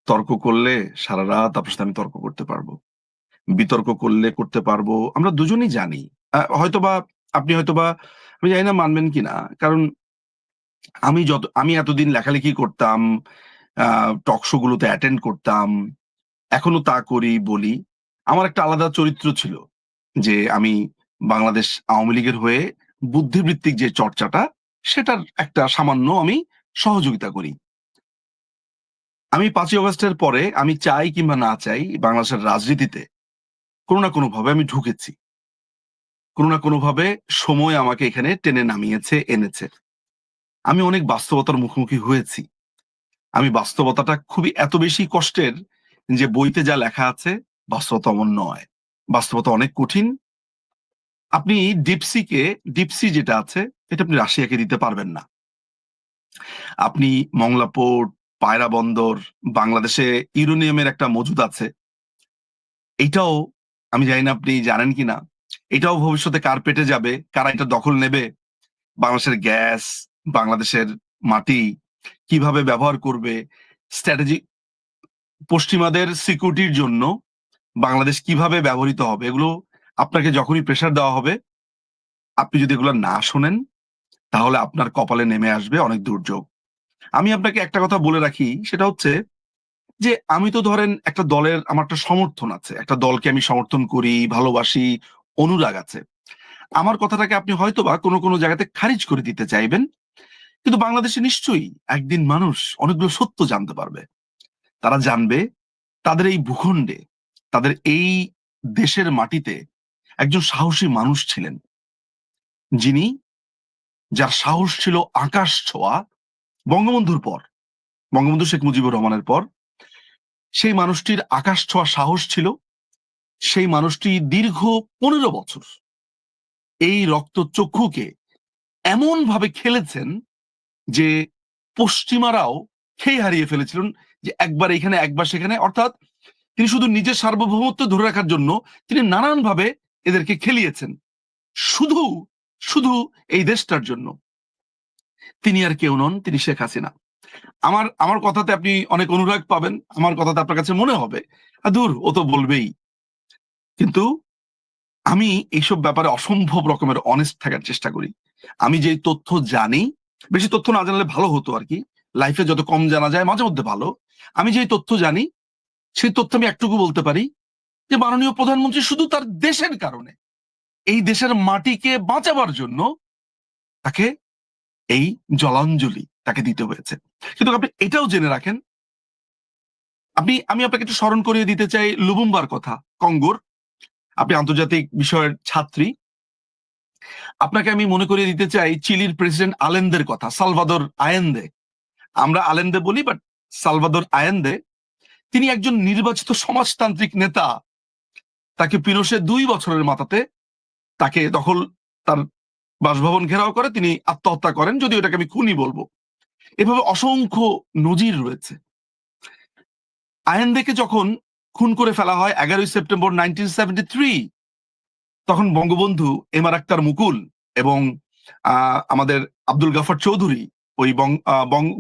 তর্ক করলে সারা রাত আপনার সাথে আমি তর্ক করতে পারবো, বিতর্ক করলে করতে পারবো, আমরা দুজনেই জানি। হয়তোবা আপনি হয়তোবা, আমি জানি না মানবেন কিনা, কারণ আমি এতদিন লেখালেখি করতাম, টক শো গুলোতে অ্যাটেন্ড করতাম, এখনো তা করি, বলি। আমার একটা আলাদা চরিত্র ছিল, যে আমি বাংলাদেশ আওয়ামী লীগের হয়ে বুদ্ধিবৃত্তিক যে চর্চাটা, সেটার একটা সামান্য আমি সহযোগিতা করি। আমি 5ই অগস্টের পরে, আমি চাই কিংবা না চাই, বাংলাদেশের রাজনীতিতে কোনো না কোনো ভাবে আমি ঢুকেছি, কোনো না কোনো ভাবে সময় আমাকে এখানে টেনে নামিয়েছে, এনেছে। আমি অনেক বাস্তবতার মুখোমুখি হয়েছি। আমি বাস্তবতাটা খুবই এত বেশি কষ্টের যে বইতে যা লেখা আছে বাস্তবতা অমন নয়, বাস্তবতা অনেক কঠিন। আপনি ডিপসি যেটা আছে, এটা আপনি রাশিয়াকে দিতে পারবেন না। আপনি মংলা পোর্ট, পায়রা বন্দর, বাংলাদেশে ইউরেনিয়ামের একটা মজুদ আছে, এটাও আমি জানি না আপনি জানেন কিনা, এটাও ভবিষ্যতে কার পেটে যাবে, কারা এটা দখল নেবে, বাংলাদেশের গ্যাস, বাংলাদেশের মাটি কিভাবে ব্যবহার করবে, স্ট্র্যাটেজি, পশ্চিমাদের সিকিউরিটির জন্য বাংলাদেশ কিভাবে ব্যবহৃত হবে, এগুলো আপনাকে যখনই প্রেসার দেওয়া হবে, আপনি যদি এগুলো না শোনেন, তাহলে আপনার কপালে নেমে আসবে অনেক দুর্যোগ। আমি আপনাকে একটা কথা বলে রাখি, সেটা হচ্ছে যে আমি তো ধরেন একটা দলের, আমার একটা সমর্থন আছে, একটা দলকে আমি সমর্থন করি, ভালোবাসি, অনুরাগ আছে। আমার কথাটাকে আপনি হয়তোবা কোনো কোনো জায়গাতে খারিজ করে দিতে চাইবেন, কিন্তু বাংলাদেশে নিশ্চয়ই একদিন মানুষ অনেকগুলো সত্য জানতে পারবে। তারা জানবে তাদের এই ভূখণ্ডে, তাদের এই দেশের মাটিতে একজন সাহসী মানুষ ছিলেন, যিনি, যার সাহস ছিল আকাশ ছোঁয়া। বঙ্গবন্ধুর পর, বঙ্গবন্ধু শেখ মুজিবুর রহমানের পর, সেই মানুষটির আকাশ ছোঁয়া সাহস ছিল। সেই মানুষটি দীর্ঘ 15 বছর এই রক্তচক্ষুকে এমন ভাবে খেলেছেন যে পশ্চিমারাও খেয়ে হারিয়ে ফেলেছিলেন, যে একবার এখানে একবার সেখানে। অর্থাৎ তিনি শুধু নিজের সার্বভৌমত্ব ধরে রাখার জন্য তিনি নানানভাবে এদেরকে খেলিয়েছেন, শুধু শুধু এই দেশটার জন্য। তিনি আর কেউ নন, তিনি শেখ হাসিনা। আমার আমার কথাতে আপনি অনেক অনুরাগ পাবেন, আমার কথাতে আপনার কাছে মনে হবে দূর, ও তো বলবেই। কিন্তু আমি এইসব ব্যাপারে অসম্ভব রকমের অনেস্ট থাকার চেষ্টা করি। আমি যে তথ্য জানি, বেশি তথ্য না জানলে ভালো হতো আর কি, লাইফে যত কম জানা যায় মাঝে মধ্যে ভালো। আমি যে তথ্য জানি সেই তথ্য আমি একটুকু বলতে পারি যে মাননীয় প্রধানমন্ত্রী শুধু তার দেশের কারণে, এই দেশের মাটিকে বাঁচাবার জন্য তাকে এই জলাঞ্জলি তাকে দিতে হয়েছে। কিন্তু আপনি এটাও জেনে রাখেন, আমি আপনাকে একটু স্মরণ করিয়ে দিতে চাই লুবুম্বার কথা, কঙ্গোর। আপনি আন্তর্জাতিক বিষয়ের ছাত্রী, আপনাকে আমি মনে করিয়ে দিতে চাই চিলির প্রেসিডেন্ট আলেন্দের কথা, সালভাদর আয়েন্দে। আমরা আলেন্দে বলি, বাট সালভাদর আয়েন্দে, তিনি একজন নির্বাচিত সমাজতান্ত্রিক নেতা। তাকে পিনোশে 2 বছরের মাথাতে তাকে তার বাসভবন ঘেরাও করে, তিনি আত্মহত্যা করেন, যদিও এটাকে আমি খুনি বলবো। এভাবে অসংখ্য নজির রয়েছে। আয়েন্দেকে যখন খুন করে ফেলা হয় 11ই সেপ্টেম্বর 1973, তখন বঙ্গবন্ধু এমআর আক্তার মুকুল এবং আমাদের আব্দুল গাফার চৌধুরী ওই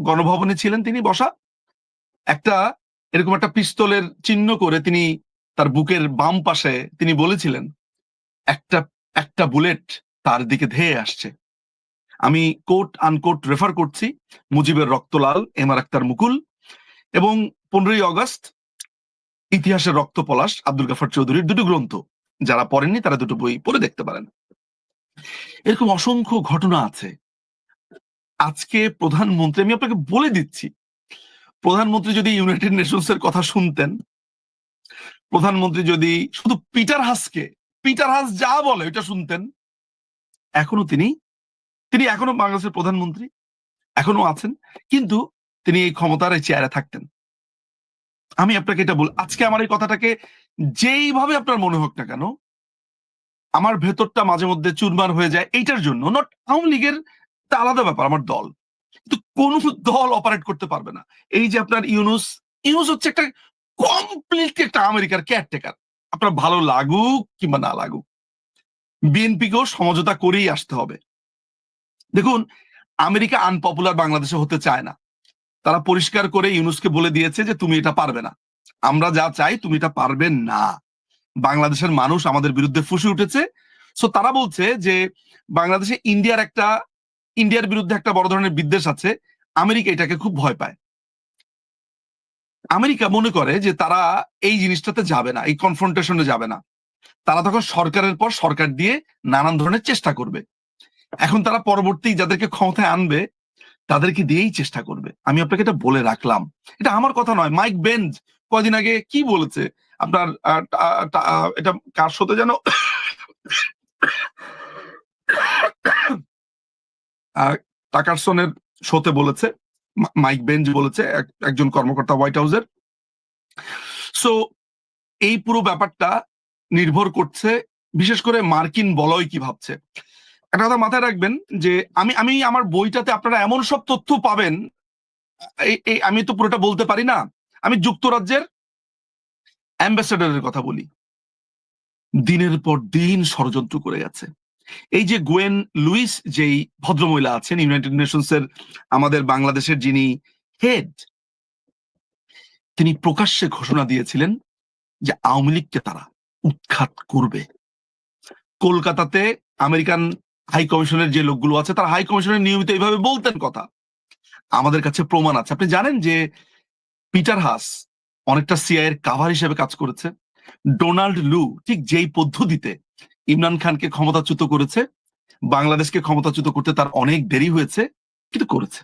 গণভবনে ছিলেন, তিনি বসা। এরকম একটা পিস্তলের চিহ্ন করে তিনি তার বুকের বাম পাশে তিনি বলেছিলেন, একটা একটা বুলেট তার দিকে ধেয়ে আসছে। আমি কোট আনকোট রেফার করছি, মুজিবের রক্তলাল এমআর আক্তার মুকুল এবং 15ই অগস্ট ইতিহাসের রক্ত পলাশ আব্দুল গাফার চৌধুরীর দুটো গ্রন্থ। যারা পড়েননি তারা দুটো বই পড়ে দেখতে পারেন। এরকম অসংখ্য ঘটনা আছে। আজকে প্রধানমন্ত্রী, আমি আপনাকে বলে দিচ্ছি, প্রধানমন্ত্রী যদি ইউনাইটেড নেশনস এর কথা শুনতেন, প্রধানমন্ত্রী যদি শুধু পিটার হাস যা বলে ওইটা শুনতেন, এখনো তিনি এখনো বাংলাদেশের প্রধানমন্ত্রী, এখনো আছেন, কিন্তু তিনি এই ক্ষমতার এই চেয়ারে থাকতেন। আমি আপনাকে এটা আজকে আমার এই কথাটাকে যেইভাবে আপনার মনে হোক না কেন, আমার ভেতরটা মাঝে মধ্যে চুরমার হয়ে যায় এইটার জন্য। নট আওয়ামী লীগের তা আলাদা ব্যাপার, আমার দল, কিন্তু কোন দল অপারেট করতে পারবে না। এই যে আপনার ইউনুস হচ্ছে একটা কমপ্লিটলি একটা আমেরিকার কেয়ারটেকার। আপনার ভালো লাগুক কিংবা না লাগুক, বিএনপিকেও সমঝোতা করেই আসতে হবে। দেখুন, আমেরিকা আনপপুলার বাংলাদেশে হতে চায় না। তারা পরিষ্কার করে ইউনুসকে বলে দিয়েছে যে তুমি এটা পারবে না, আমরা যা চাই তুমি এটা পারবে না। বাংলাদেশের মানুষ আমাদের বিরুদ্ধে ফুঁসে উঠেছে। সো তারা বলছে যে বাংলাদেশে ইন্ডিয়ার বিরুদ্ধে একটা বড় ধরনের বিদ্বেষ আছে, আমেরিকা এটাকে খুব ভয় পায়। আমেরিকা মনে করে যে তারা এই জিনিসটাতে যাবে না, এই কনফ্রন্টেশনে যাবে না। তারা তখন সরকারের পর সরকার দিয়ে নানান ধরনের চেষ্টা করবে। এখন তারা পরবর্তী যাদেরকে ক্ষমতায় আনবে তাদেরকে দিয়েই চেষ্টা করবে। আমি আপনাকে এটা বলে রাখলাম, এটা আমার কথা নয়। মাইক বেঞ্জ কয়দিন আগে কি বলেছে আপনার, এটা কার সাথে যেন টাকারসনের শোতে বলেছে, মাইক বেঞ্জ বলেছে, একজন কর্মকর্তা হোয়াইট হাউসের। সো এই পুরো ব্যাপারটা নির্ভর করছে বিশেষ করে মার্কিন বলয় কি ভাবছে। একটা কথা মাথায় রাখবেন যে আমি আমার বইটাতে আপনারা এমন সব তথ্য পাবেন, আমি তো পুরোটা বলতে পারি না। আমি যুক্তরাজ্যের অ্যাম্বাসেডরের কথা বলি, দিনের পর দিন ষড়যন্ত্র করে গেছে। এই যে গোয়েন লুইস যেই ভদ্রমহিলা আছেন ইউনাইটেড নেশনস এর আমাদের বাংলাদেশের যিনি হেড, তিনি প্রকাশ্যে ঘোষণা দিয়েছিলেন যে আওয়ামী লীগকে তারা উৎখাত করবে। কলকাতাতে আমেরিকান হাই কমিশনের যে লোকগুলো আছে তারা হাই কমিশনের নিয়মিত এইভাবে বলতেন কথা। আমাদের কাছে প্রমাণ আছে। আপনি জানেন যে পিটার হাস অনেকটা সিআই এর কাভার হিসেবে কাজ করেছে। ডোনাল্ড লু ঠিক যেই পদ্ধতিতে ইমরান খানকে ক্ষমতাচ্যুত করেছে, বাংলাদেশকে ক্ষমতাচ্যুত করতে তার অনেক দেরি হয়েছে, কিন্তু করেছে।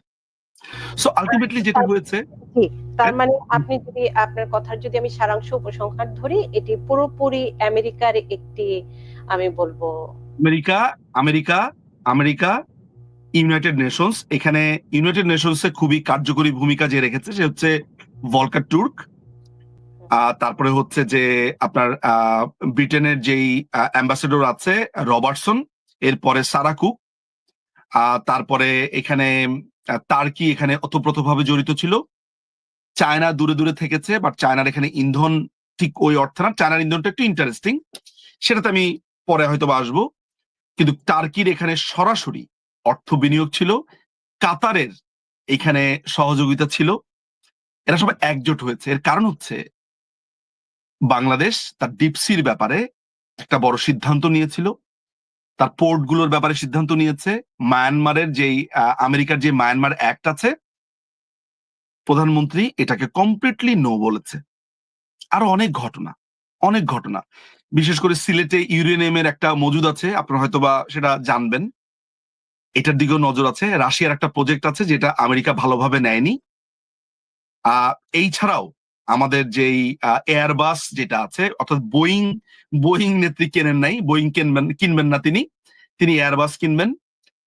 সো আলটিমেটলি যেটা হয়েছে, তার মানে আপনি যদি আপনার কথার যদি আমি সারাংশ উপসংহার ধরি, এটি পুরোপুরি আমেরিকার একটি, আমি বলবো আমেরিকা ইউনাইটেড নেশনস, এখানে ইউনাইটেড নেশনস এ খুবই কার্যকরী ভূমিকা যে রেখেছে সে হচ্ছে ভলকার টুর্ক। তারপরে হচ্ছে যে আপনার ব্রিটেনের যেই অ্যাম্বাসেডর আছে রবার্টসন, এরপরে সারা কুক, তারপরে এখানে টার্কি এখানে ওতপ্রোতভাবে জড়িত ছিল। চায়না দূরে দূরে থেকেছে, বাট চায়নার এখানে ইন্ধন ঠিক ওই অর্থে না। চায়নার ইন্ধনটা একটু ইন্টারেস্টিং, সেটাতে আমি পরে হয়তো আসবো। কিন্তু টার্কির এখানে সরাসরি অর্থ বিনিয়োগ ছিল, কাতারের এখানে সহযোগিতা ছিল। এরা সবাই একজোট হয়েছে। এর কারণ হচ্ছে বাংলাদেশ তার ডিপসির ব্যাপারে একটা বড় সিদ্ধান্ত নিয়েছিল, তার পোর্টগুলোর ব্যাপারে সিদ্ধান্ত নিয়েছে। মায়ানমারের যেই আমেরিকার যে মায়ানমার অ্যাক্ট আছে প্রধানমন্ত্রী এটাকে কমপ্লিটলি নো বলেছে। আরো অনেক ঘটনা, বিশেষ করে সিলেটে ইউরেনিয়ামের একটা মজুদ আছে, আপনারা হয়তোবা সেটা জানবেন। এটার দিকেও নজর আছে। রাশিয়ার একটা প্রজেক্ট আছে যেটা আমেরিকা ভালোভাবে নেয়নি। এই ছাড়াও আমাদের যেই এয়ারবাস যেটা আছে, অর্থাৎ বোয়িং নেত্রী কেনেন নাই, বোয়িং কিনবেন না তিনি এয়ারবাস কিনবেন।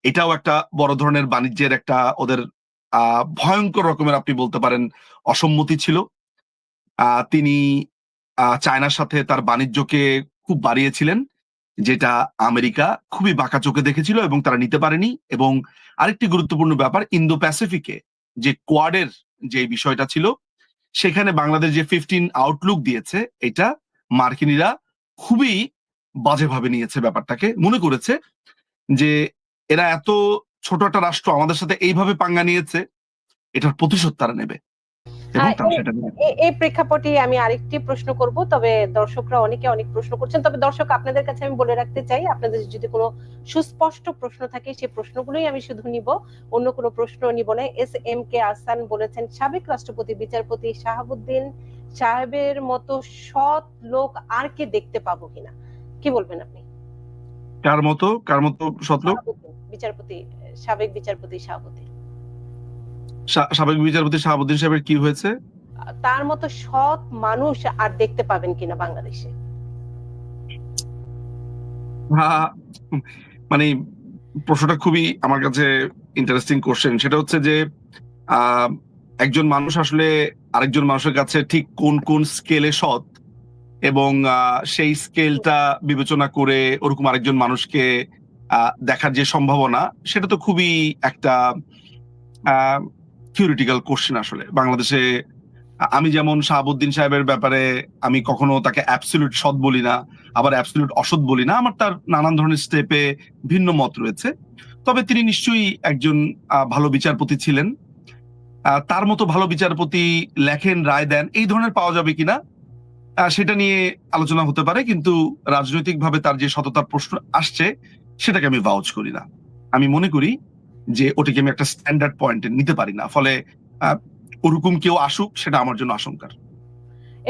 এটাও একটা বড় ধরনের বাণিজ্যের একটা ওদের ভয়ঙ্কর রকমের আপনি বলতে পারেন অসম্মতি ছিল। তিনি চায়নার সাথে তার বাণিজ্যকে খুব বাড়িয়েছিলেন, যেটা আমেরিকা খুবই বাঁকা চোখে দেখেছিল এবং তারা নিতে পারেনি। এবং আরেকটি গুরুত্বপূর্ণ ব্যাপার, ইন্দো প্যাসিফিকে যে কোয়াডের যে বিষয়টা ছিল, সেখানে বাংলাদেশ যে 15 আউটলুক দিয়েছে, এটা মার্কিনীরা খুবই বাজেভাবে নিয়েছে। ব্যাপারটাকে মনে করেছে যে এরা এত ছোট একটা রাষ্ট্র আমাদের সাথে এইভাবে পাঙ্গা নিয়েছে, এটার প্রতিশোধ তারা নেবে এবং তারা সেটা নেবে। এই প্রেক্ষাপটে আমি আরেকটি প্রশ্ন করব, তবে দর্শকরা অনেকে অনেক প্রশ্ন করছেন। তবে দর্শক, আপনাদের কাছে আমি বলে রাখতে চাই, আপনাদের যদি কোনো সুস্পষ্ট প্রশ্ন থাকে সেই প্রশ্নগুলোই আমি শুধু নিব, অন্য কোনো প্রশ্ন নিব না। SMK আহসান বলেছেন, সাবেক রাষ্ট্রপতি বিচারপতি শাহাবুদ্দিন সাহেবের মতো সৎ লোক আর কে দেখতে পাবো কিনা, কি বলবেন আপনি? কার মতো সৎ লোক? সাবেক বিচারপতি শাহাবুদ্দিন। সাবেক বিচারপতি শাহাবুদ্দিন সাহেবের কি হয়েছে? তার মতো সৎ মানুষ আর দেখতে পাবেন কিনা বাংলাদেশে? মানে প্রশ্নটা খুবই আমার কাছে ইন্টারেস্টিং কোশ্চেন। সেটা হচ্ছে যে একজন মানুষ আসলে আরেকজন মানুষের কাছে ঠিক কোন কোন স্কেলে সৎ, এবং সেই স্কেলটা বিবেচনা করে ওরকম আরেকজন মানুষকে দেখার যে সম্ভাবনা, সেটা তো খুবই একটা থিওরিটিক্যাল কোশ্চেন। আসলে বাংলাদেশে আমি যেমন শাহাবুদ্দিন সাহেবের ব্যাপারে আমি কখনো তাকে অ্যাবসলিউট সৎ বলি না, আবার অ্যাবসলিউট অসৎ বলি না। আমার তার নানান ধরনের স্টেপে ভিন্ন মত রয়েছে। তবে তিনি নিশ্চয়ই একজন ভালো বিচারপতি ছিলেন। তার মতো ভালো বিচারপতি লেখেন, রায় দেন, এই ধরনের পাওয়া যাবে কিনা সেটা নিয়ে আলোচনা হতে পারে। কিন্তু রাজনৈতিকভাবে তার যে সততার প্রশ্ন আসছে, সেটাকে আমি ভাউচ করি না। আমি মনে করি যে ওটাকে আমি একটা স্ট্যান্ডার্ড পয়েন্টে নিতে পারি না। ফলে ওরকম কেউ আসুক, সেটা আমার জন্য আশঙ্কার।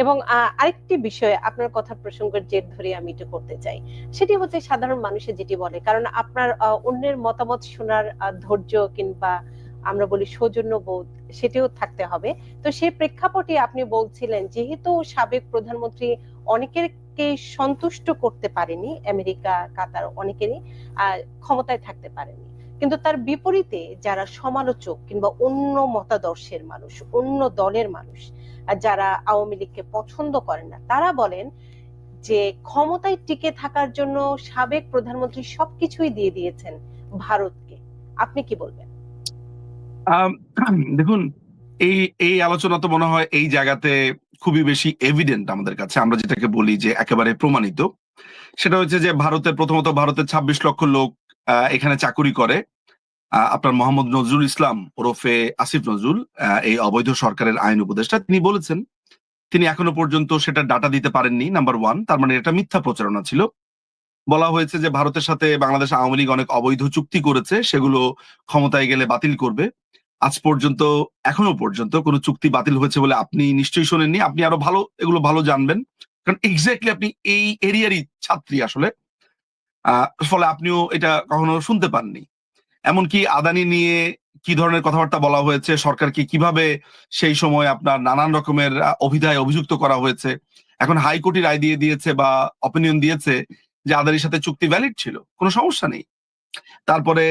এবং আরেকটি বিষয় আপনার কথা প্রসঙ্গের জের ধরে আমি একটু করতে চাই, সেটি হচ্ছে সাধারণ মানুষের যেটি বলে, কারণ আপনার অন্যের মতামত শোনার ধৈর্য কিংবা আমরা বলি সৌজন্যবোধ, সেটিও থাকতে হবে। তো সেই প্রেক্ষাপটে আপনি বলছিলেন, যেহেতু সাবেক প্রধানমন্ত্রী অনেকেরকে সন্তুষ্ট করতে পারেনি, আমেরিকা কাতার অনেকেরই ক্ষমতায় থাকতে পারেনি, কিন্তু তার বিপরীতে যারা সমালোচক কিংবা অন্য মতাদর্শের মানুষ, অন্য দলের মানুষ, যারা আওয়ামী লীগকে পছন্দ করেন না, তারা বলেন যে ক্ষমতায় টিকে থাকার জন্য সাবেক প্রধানমন্ত্রী সবকিছুই দিয়ে দিয়েছেন ভারতকে। আপনি কি বলবেন? দেখুন, এই আলোচনা তো মনে হয় এই জায়গাতে খুবই বেশি এভিডেন্ট আমাদের কাছে। আমরা যেটাকে বলি যে একেবারে প্রমাণিত, সেটা হচ্ছে যে প্রথমত ভারতের 26 লক্ষ লোক এখানে চাকুরি করে। আপনার মোহাম্মদ নজরুল ইসলাম ওরফে আসিফ নজরুল, এই অবৈধ সরকারের আইন উপদেষ্টা, তিনি বলেছেন তিনি এখনো পর্যন্ত সেটা ডাটা দিতে পারেননি, নাম্বার 1। তার মানে এটা মিথ্যা প্রচারণা ছিল। বলা হয়েছে যে ভারতের সাথে বাংলাদেশ আওয়ামী লীগ অনেক অবৈধ চুক্তি করেছে, সেগুলো ক্ষমতায় গেলে বাতিল করবে। আজ পর্যন্ত এখনো পর্যন্ত কোনো চুক্তি বাতিল হয়েছে বলে আপনি নিশ্চয়ই শোনেননি। আপনি আরো এগুলো ভালো জানবেন, কারণ এক্স্যাক্টলি আপনি এই এরিয়ারই ছাত্রী আসলে। ফলে আপনিও এটা কখনো শুনতে পাননি। এমনকি আদানি নিয়ে কি ধরনের কথাবার্তা বলা হয়েছে, সরকারকে কিভাবে সেই সময় আপনার নানান রকমের অভিধায় অভিযুক্ত করা হয়েছে, এখন হাইকোর্টই রায় দিয়ে দিয়েছে বা অপিনিয়ন দিয়েছে যে আদানির সাথে চুক্তি ভ্যালিড ছিল, কোনো সমস্যা নেই। তারপরে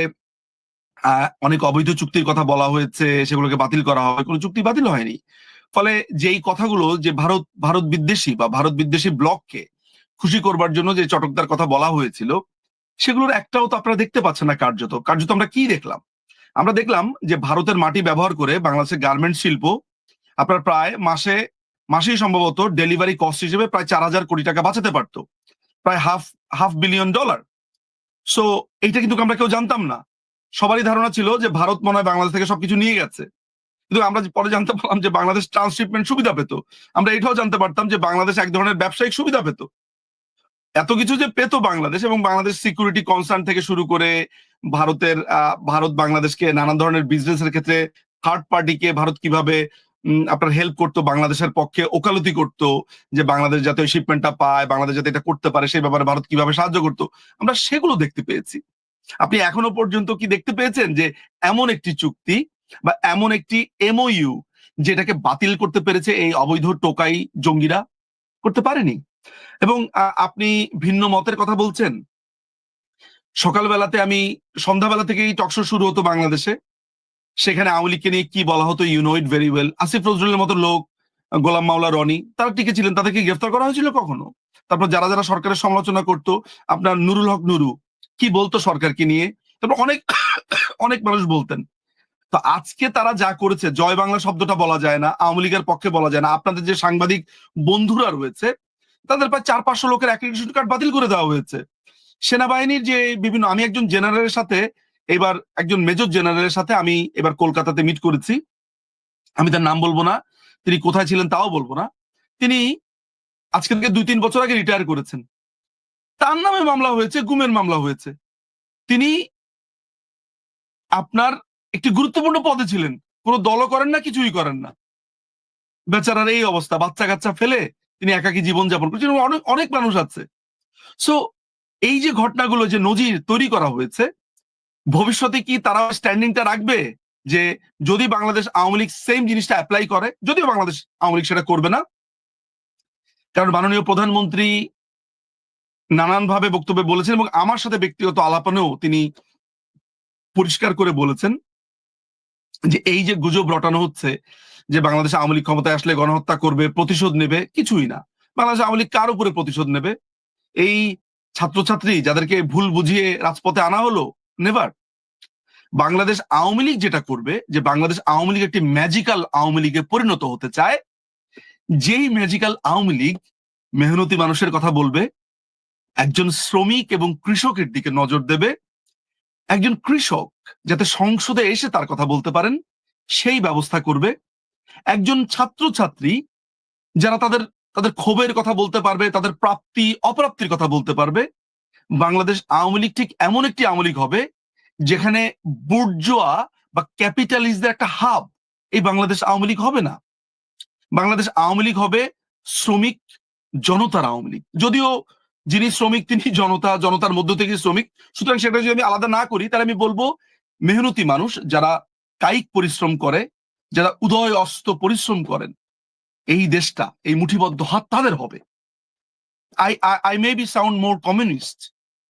অনেক অবৈধ চুক্তির কথা বলা হয়েছে, সেগুলোকে বাতিল করা হয়, কোনো চুক্তি বাতিল হয়নি। ফলে যেই কথাগুলো যে ভারত বিদ্বেষী বা ভারত বিদ্বেষী ব্লককে খুশি করবার জন্য যে চটকদার কথা বলা হয়েছিল, সেগুলোর একটাও তো আপনারা দেখতে পাচ্ছেন না। কার্যত আমরা কি দেখলাম? আমরা দেখলাম যে ভারতের মাটি ব্যবহার করে বাংলাদেশের গার্মেন্ট শিল্প আপনার প্রায় মাসেই সম্ভবত ডেলিভারি কস্ট হিসেবে প্রায় 4,000 কোটি টাকা বাঁচাতে পারতো, প্রায় হাফ বিলিয়ন ডলার। সো এইটা কিন্তু আমরা কেউ জানতাম না। সবারই ধারণা ছিল যে ভারত মনে হয় বাংলাদেশ থেকে সবকিছু নিয়ে গেছে, কিন্তু আমরা পরে জানতে পারলাম যে বাংলাদেশ ট্রান্সশিপমেন্ট সুবিধা পেত। আমরা এটাও জানতে পারতাম যে বাংলাদেশ এক ধরনের ব্যবসায়িক সুবিধা পেত। এত কিছু যে পেত বাংলাদেশ, এবং বাংলাদেশ সিকিউরিটি কনসার্ন থেকে শুরু করে ভারত বাংলাদেশকে নানান ধরনের বিজনেসের ক্ষেত্রে থার্ড পার্টিকে ভারত কিভাবে আপনার হেল্প করতো, বাংলাদেশের পক্ষে ওকালতি করতো যে বাংলাদেশ যাতে ওই শিপমেন্টটা পায়, বাংলাদেশ যাতে এটা করতে পারে, সেই ব্যাপারে ভারত কিভাবে সাহায্য করতো, আমরা সেগুলো দেখতে পেয়েছি। আপনি এখনো পর্যন্ত কি দেখতে পেয়েছেন যে এমন একটি চুক্তি বা এমন একটি এমওইউ যেটাকে বাতিল করতে পেরেছে এই অবৈধ টোকাই জঙ্গিরা? করতে পারেনি। এবং আপনি ভিন্ন মতের কথা বলছেন। সকালবেলাতে আমি সন্ধ্যাবেলা থেকেই টকশো শুরু হতো বাংলাদেশে, সেখানে আওয়ামী লীগকে নিয়ে কি বলা হতো you know it very well. Asif নজরুলের মতো লোক, গোলাম মাওলা রনি, তারা টিকে ছিলেন, তাদেরকে গ্রেফতার করা হয়েছিল কখনো? তারপর যারা যারা সরকারের সমালোচনা করতো, আপনার নুরুল হক নুরু কি বলতো সরকারকে নিয়ে, তারপর অনেক অনেক মানুষ বলতেন। তো আজকে তারা যা করেছে, জয় বাংলা শব্দটা বলা যায় না, আওয়ামী লীগের পক্ষে বলা যায় না। আপনাদের যে সাংবাদিক বন্ধুরা রয়েছে তাদের প্রায় 400-500 লোকের অ্যাক্রিডিটেশন কার্ড বাতিল করে দেওয়া হয়েছে। সেনাবাহিনীর যে বিভিন্ন, আমি একজন জেনারেলের সাথে এবার, একজন মেজর জেনারেলের সাথে আমি এবার কলকাতাতে মিট করেছি। আমি তার নাম বলবো না, তিনি কোথায় ছিলেন তাও বলবো না। তিনি আজকে থেকে 2-3 বছর আগে রিটায়ার করেছেন। তার নামে মামলা হয়েছে, গুমের মামলা হয়েছে। তিনি আপনার একটি গুরুত্বপূর্ণ পদে ছিলেন, কোনো দলও করেন না, কিছুই করেন না। বেচারার এই অবস্থা, বাচ্চা কাচ্চা ফেলে তিনি একাকী জীবন যাপন করছেন। অনেক অনেক মানুষ আছে। সো এই যে ঘটনাগুলো, যে নজির তৈরি করা হয়েছে, ভবিষ্যতে কি তারা স্ট্যান্ডিংটা রাখবে যে যদি বাংলাদেশ আওয়ামী লীগ সেম জিনিসটা অ্যাপ্লাই করে? যদিও বাংলাদেশ আওয়ামী লীগ সেটা করবে না, কারণ মাননীয় প্রধানমন্ত্রী নানানভাবে বক্তব্যে বলেছেন এবং আমার সাথে ব্যক্তিগত আলাপনেও তিনি পরিষ্কার করে বলেছেন যে এই যে গুজব রটানো হচ্ছে যে বাংলাদেশ আওয়ামী লীগ ক্ষমতায় আসলে গণহত্যা করবে, প্রতিশোধ নেবে, কিছুই না। বাংলাদেশ আওয়ামী লীগ কার উপরে প্রতিশোধ নেবে? এই ছাত্রছাত্রী যাদেরকে ভুল বুঝিয়ে রাজপথে আনা হলো, নেভার। বাংলাদেশ আওয়ামী লীগ যেটা করবে, যে বাংলাদেশ আওয়ামী লীগ একটি ম্যাজিক্যাল আওয়ামী লীগে পরিণত হতে চায়, যেই ম্যাজিক্যাল আওয়ামী লীগ মেহনতি মানুষের কথা বলবে, একজন শ্রমিক এবং কৃষকের দিকে নজর দেবে, একজন কৃষক যাতে সংসদে এসে তার কথা বলতে পারেন সেই ব্যবস্থা করবে, একজন ছাত্রছাত্রী যারা তাদের তাদের ক্ষোভের কথা বলতে পারবে, তাদের প্রাপ্তি অপ্রাপ্তির কথা বলতে পারবে। বাংলাদেশ আওয়ামী লীগ ঠিক এমন একটি আওয়ামী লীগ হবে যেখানে বুর্জোয়া বা ক্যাপিটালিস্টদের একটা হাব এই বাংলাদেশ আওয়ামী লীগ হবে না। বাংলাদেশ আওয়ামী লীগ হবে শ্রমিক জনতার আওয়ামী লীগ। যদিও যিনি শ্রমিক তিনি জনতা, জনতার মধ্য থেকে শ্রমিক, সুতরাং সেটা যদি আমি আলাদা না করি তাহলে আমি বলবো মেহনতি মানুষ যারা কায়িক পরিশ্রম করে, যারা উদয় অস্ত পরিশ্রম করেন, এই দেশটা, এই মুঠিবদ্ধ হাত তাদের হবে। I may be sound more communist,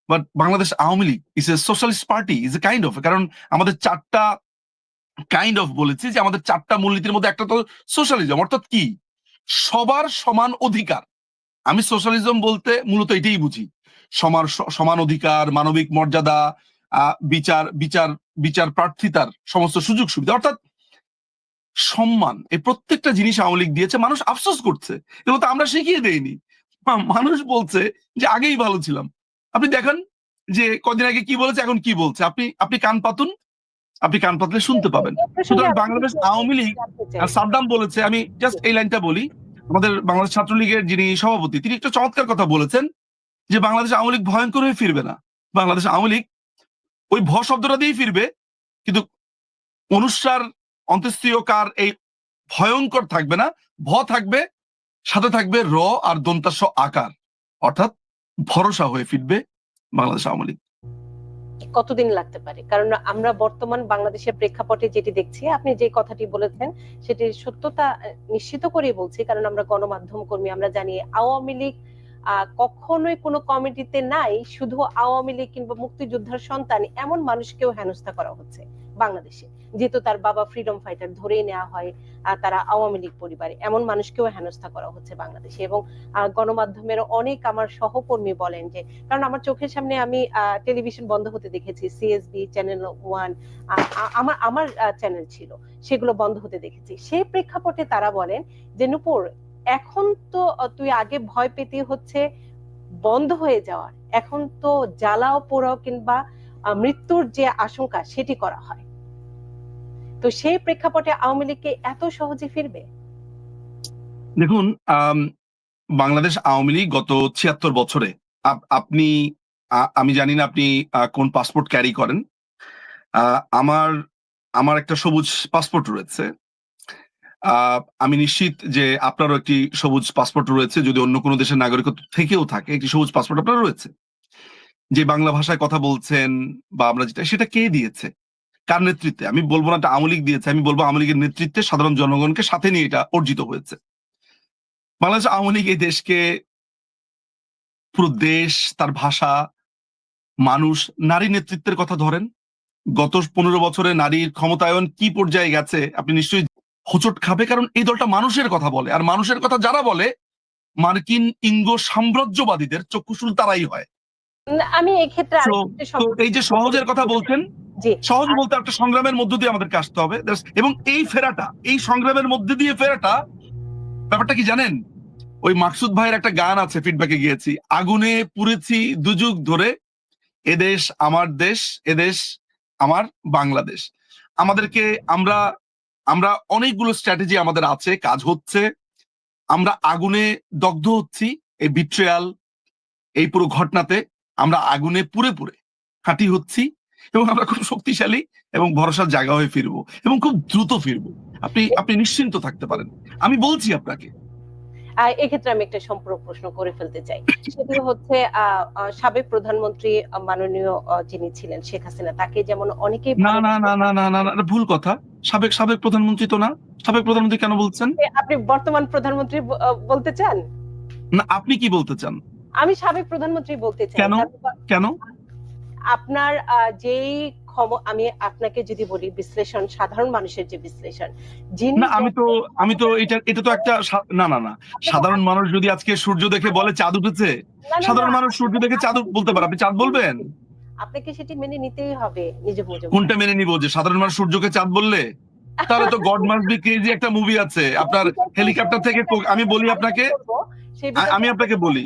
but Bangladesh Awami League is a socialist party, is a kind of, কারণ আমাদের 4টা কাইন্ড অফ বলেছি যে আমাদের 4টা মূলনীতির মধ্যে একটা তো সোশ্যালিজম, অর্থাৎ কি সবার সমান অধিকার। আমি সোশ্যালিজম বলতে মূলত এটাই বুঝি, সমান অধিকার, মানবিক মর্যাদা, বিচার বিচার বিচার প্রার্থিতার সমস্ত সুযোগ সুবিধা, অর্থাৎ সম্মান। এই প্রত্যেকটা জিনিস আওয়ামী লীগ দিয়েছে। মানুষ আফসোস করছে, এবং তো আমরা শিখিয়ে দেইনি। মানুষ বলছে যে আগেই ভালো ছিলাম। আপনি দেখেন যে কদিন আগে কি বলেছে, এখন কি বলছে। আপনি কান পাতুন, আপনি কান পাতলে শুনতে পাবেন। সুতরাং বাংলাদেশ আওয়ামী লীগ, সাদ্দাম বলেছে, আমি জাস্ট এই লাইনটা বলি, আমাদের বাংলাদেশ ছাত্রলীগের যিনি সভাপতি তিনি একটা চমৎকার কথা বলেছেন যে বাংলাদেশ আওয়ামী লীগ ভয়ঙ্কর হয়ে ফিরবে না। বাংলাদেশ আওয়ামী লীগ ওই ভ শব্দটা দিয়েই ফিরবে, কিন্তু অনুসার অন্ত্যেষ্টিয়কার এই ভয়ঙ্কর থাকবে না, ভ থাকবে, সাথে থাকবে র আর দন্তাস আকার, অর্থাৎ ভরসা হয়ে ফিরবে বাংলাদেশ আওয়ামী লীগ। কতদিন লাগতে পারে? কারণ আমরা বর্তমান বাংলাদেশের প্রেক্ষাপটে যেটি দেখছি, আপনি যে কথাটি বলেছেন সেটির সত্যতা নিশ্চিত করে বলছি, কারণ আমরা গণমাধ্যম কর্মী, আমরা জানি আওয়ামী লীগ কখনোই কোনো কমিটিতে নাই। শুধু আওয়ামী লীগ কিংবা মুক্তিযোদ্ধার সন্তান এমন মানুষকেও হেনস্থা করা হচ্ছে বাংলাদেশে, যেহেতু তার বাবা ফ্রিডম ফাইটার ধরেই নেওয়া হয়, তারা আওয়ামী লীগ পরিবারে, এমন মানুষকেও হেনস্থা করা হচ্ছে বাংলাদেশে। এবং গণমাধ্যমের অনেক আমার সহকর্মী বলেন যে, কারণ আমার চোখের সামনে আমি টেলিভিশন বন্ধ হতে দেখেছি, সিএসবি, চ্যানেল 1, আমার চ্যানেল ছিল, সেগুলো বন্ধ হতে দেখেছি। সেই প্রেক্ষাপটে তারা বলেন যে নূপুর, এখন তো তুই আগে ভয় পেতে হচ্ছে বন্ধ হয়ে যাওয়ার, এখন তো জ্বালাও পোড়াও কিংবা মৃত্যুর যে আশঙ্কা সেটি করা হয়। তো সেই প্রেক্ষাপটে আওয়ামী লীগকে এত সহজে ফিরবে? দেখুন, বাংলাদেশ আওয়ামী লীগ গত 76 বছরে, আপনি, আমি জানি না আপনি কোন পাসপোর্ট ক্যারি করেন, আমার একটা সবুজ পাসপোর্ট রয়েছে। আমি নিশ্চিত যে আপনারও একটি সবুজ পাসপোর্ট রয়েছে, যদি অন্য কোনো দেশের নাগরিকত্ব থেকেও থাকে একটি সবুজ পাসপোর্ট আপনার রয়েছে। যে বাংলা ভাষায় কথা বলছেন বা আমরা যেটা, সেটা কে দিয়েছে, কার নেতৃত্বে? আমি বলবো না এটা আওয়ামী লীগ দিয়েছে, আমি বলবো আওয়ামী লীগের নেতৃত্বে সাধারণ জনগণকে সাথে নিয়ে এটা অর্জিত হয়েছে। বাংলাদেশ আওয়ামী লীগ এই দেশকে, পুরো দেশ, তার ভাষা, মানুষ, নারী নেতৃত্বের কথা ধরেন, গত 15 বছরে নারীর ক্ষমতায়ন কি পর্যায়ে গেছে আপনি নিশ্চয়ই হোঁচট খাবে, কারণ এই দলটা মানুষের কথা বলে, আর মানুষের কথা যারা বলে মার্কিন ইঙ্গ সাম্রাজ্যবাদীদের চক্ষুশূল তারাই হয়। আমি এক্ষেত্রে তো এই যে সহজের কথা বলছেন, জি সহজ বলতে একটা সংগ্রামের মধ্য দিয়ে আমাদেরকে আসতে হবে, এবং এই ফেরাটা, এই সংগ্রামের মধ্যে দিয়ে ফেরাটা, ব্যাপারটা কি জানেন? ওই মাকসুদ ভাইয়ের একটা গান আছে, ফিডব্যাকে গিয়েছি, আগুনে পুড়েছি দুযুগ ধরে, এদেশ আমার দেশ, এদেশ আমার বাংলাদেশ। আমাদেরকে আমরা আমরা অনেকগুলো স্ট্র্যাটেজি আমাদের আছে, কাজ হচ্ছে, আমরা আগুনে দগ্ধ হচ্ছি, এই বিট্রেয়াল, এই পুরো ঘটনাতে আমরা আগুনে পুড়ে পুড়ে খাঁটি হচ্ছি, এবং আমরা খুব শক্তিশালী এবং ভরসার জায়গা হয়ে ফিরবো, এবং খুব দ্রুত ফিরবো। আপনি নিশ্চিন্ত থাকতে পারেন, আমি বলছি আপনাকে। এক্ষেত্রে আমি একটা সম্পূর্ণ প্রশ্ন করে ফেলতে চাই, সেটি হচ্ছে সাবেক প্রধানমন্ত্রী মাননীয় যিনি ছিলেন শেখ হাসিনা, তাকে যেমন অনেকেই না না না না না না না, ভুল কথা। সাবেক সাবেক প্রধানমন্ত্রী তো না। সাবেক প্রধানমন্ত্রী কেন বলছেন? আপনি বর্তমান প্রধানমন্ত্রী বলতে চান? না, আপনি কি বলতে চান? আমি সাবেক প্রধানমন্ত্রী বলতে চাই। কেন? কেন? আপনার যেই আমি আপনাকে যদি বলি বিশ্লেষণ, সাধারণ মানুষের যে বিশ্লেষণ, যিনি না, আমি তো এটা তো একটা না না না, সাধারণ মানুষ যদি আজকে সূর্য দেখে বলে চাঁদ উঠেছে, সাধারণ মানুষ সূর্য দেখে চাঁদ বলতে পারে, আপনি চাঁদ বলবেন? আপনাকে সেটি মেনে নিতেই হবে নিজে বুঝে। কোনটা মেনে নিব? যে সাধারণ মানুষ সূর্যকে চাঁদ বললে? তাহলে তো গড মাস্ট বি ক্রেজি একটা মুভি আছে, আপনার হেলিকপ্টার থেকে আমি বলি আপনাকে, আমি আপনাকে বলি,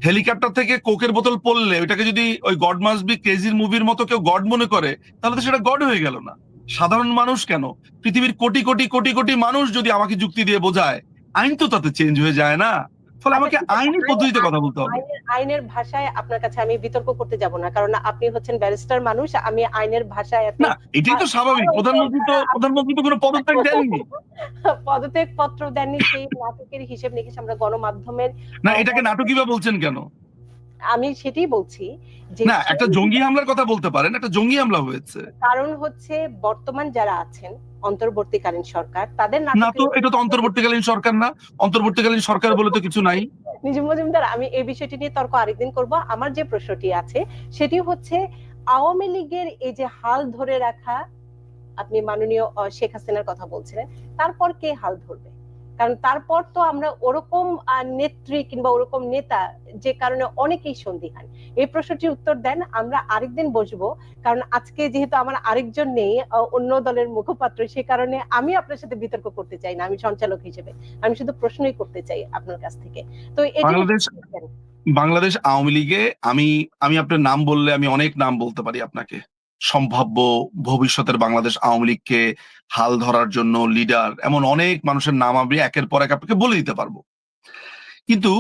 হেলিকপ্টার থেকে কোকের বোতল পড়লে ওইটাকে যদি ওই গড মাস্ট বি ক্রেজির মুভির মতো কেউ গড মনে করে, তাহলে তো সেটা গড হয়ে গেল না। সাধারণ মানুষ কেন, পৃথিবীর কোটি কোটি কোটি কোটি মানুষ যদি আমাকে যুক্তি দিয়ে বোঝায়, আইন তো তাতে চেঞ্জ হয়ে যায় না। ফলে আমাকে আইনি পদ্ধতিতে কথা বলতে হবে। আইনের ভাষায় আপনার কাছে আমি বিতর্ক করতে যাব না, কারণ আপনি হচ্ছেন ব্যারিস্টার মানুষ, আমি আইনের ভাষায় না, এটাই তো স্বাভাবিক। প্রধানমন্ত্রী তো কোনো পদত্যাগ দেননি, পদত্যাগ পত্র দেননি, সেই নাটকের হিসেব নিকেশ আমরা গণমাধ্যমের। না, এটাকে নাটকই বা বলছেন কেন? আমি সেটাই বলছি যে না, একটা জঙ্গি হামলার কথা বলতে পারেন, একটা জঙ্গি হামলা হয়েছে। কারণ হচ্ছে বর্তমান যারা আছেন অন্তর্বর্তীকালীন সরকার, তাদের না, তো এটা তো অন্তর্বর্তীকালীন সরকার না, অন্তর্বর্তীকালীন সরকার বলে তো কিছু নাই। নিজুম মজুমদার, আমি এই বিষয়টি নিয়ে তর্ক আরেকদিন করব। আমার যে প্রশ্নটি আছে সেটি হচ্ছে আওয়ামী লীগের এই যে হাল ধরে রাখা, আপনি মাননীয় শেখ হাসিনার কথা বলছিলেন, তারপর কে হাল ধরবে? কারণ তারপর তো আমরা ওরকম নেত্রী কিংবা ওরকম নেতা, যে কারণে অনেকেই সন্দিহান। এই প্রশ্নটির উত্তর দেন, আমরা আরেকদিন বসবো, কারণ আজকে যেহেতু আমার আরেকজন নেই, অন্য দলের মুখপাত্র, সে কারণে আমি আপনার সাথে বিতর্ক করতে চাই না, আমি সঞ্চালক হিসেবে আমি শুধু প্রশ্নই করতে চাই আপনার কাছ থেকে। তো বাংলাদেশ আওয়ামী লীগে আমি আপনার নাম বললে আমি অনেক নাম বলতে পারি আপনাকে, সম্ভাব্য ভবিষ্যতের বাংলাদেশ আওয়ামী লীগকে হাল ধরার জন্য লিডার, এমন অনেক মানুষের নাম আমি একের পর এক আপনাকে বলে দিতে পারবো। কিন্তু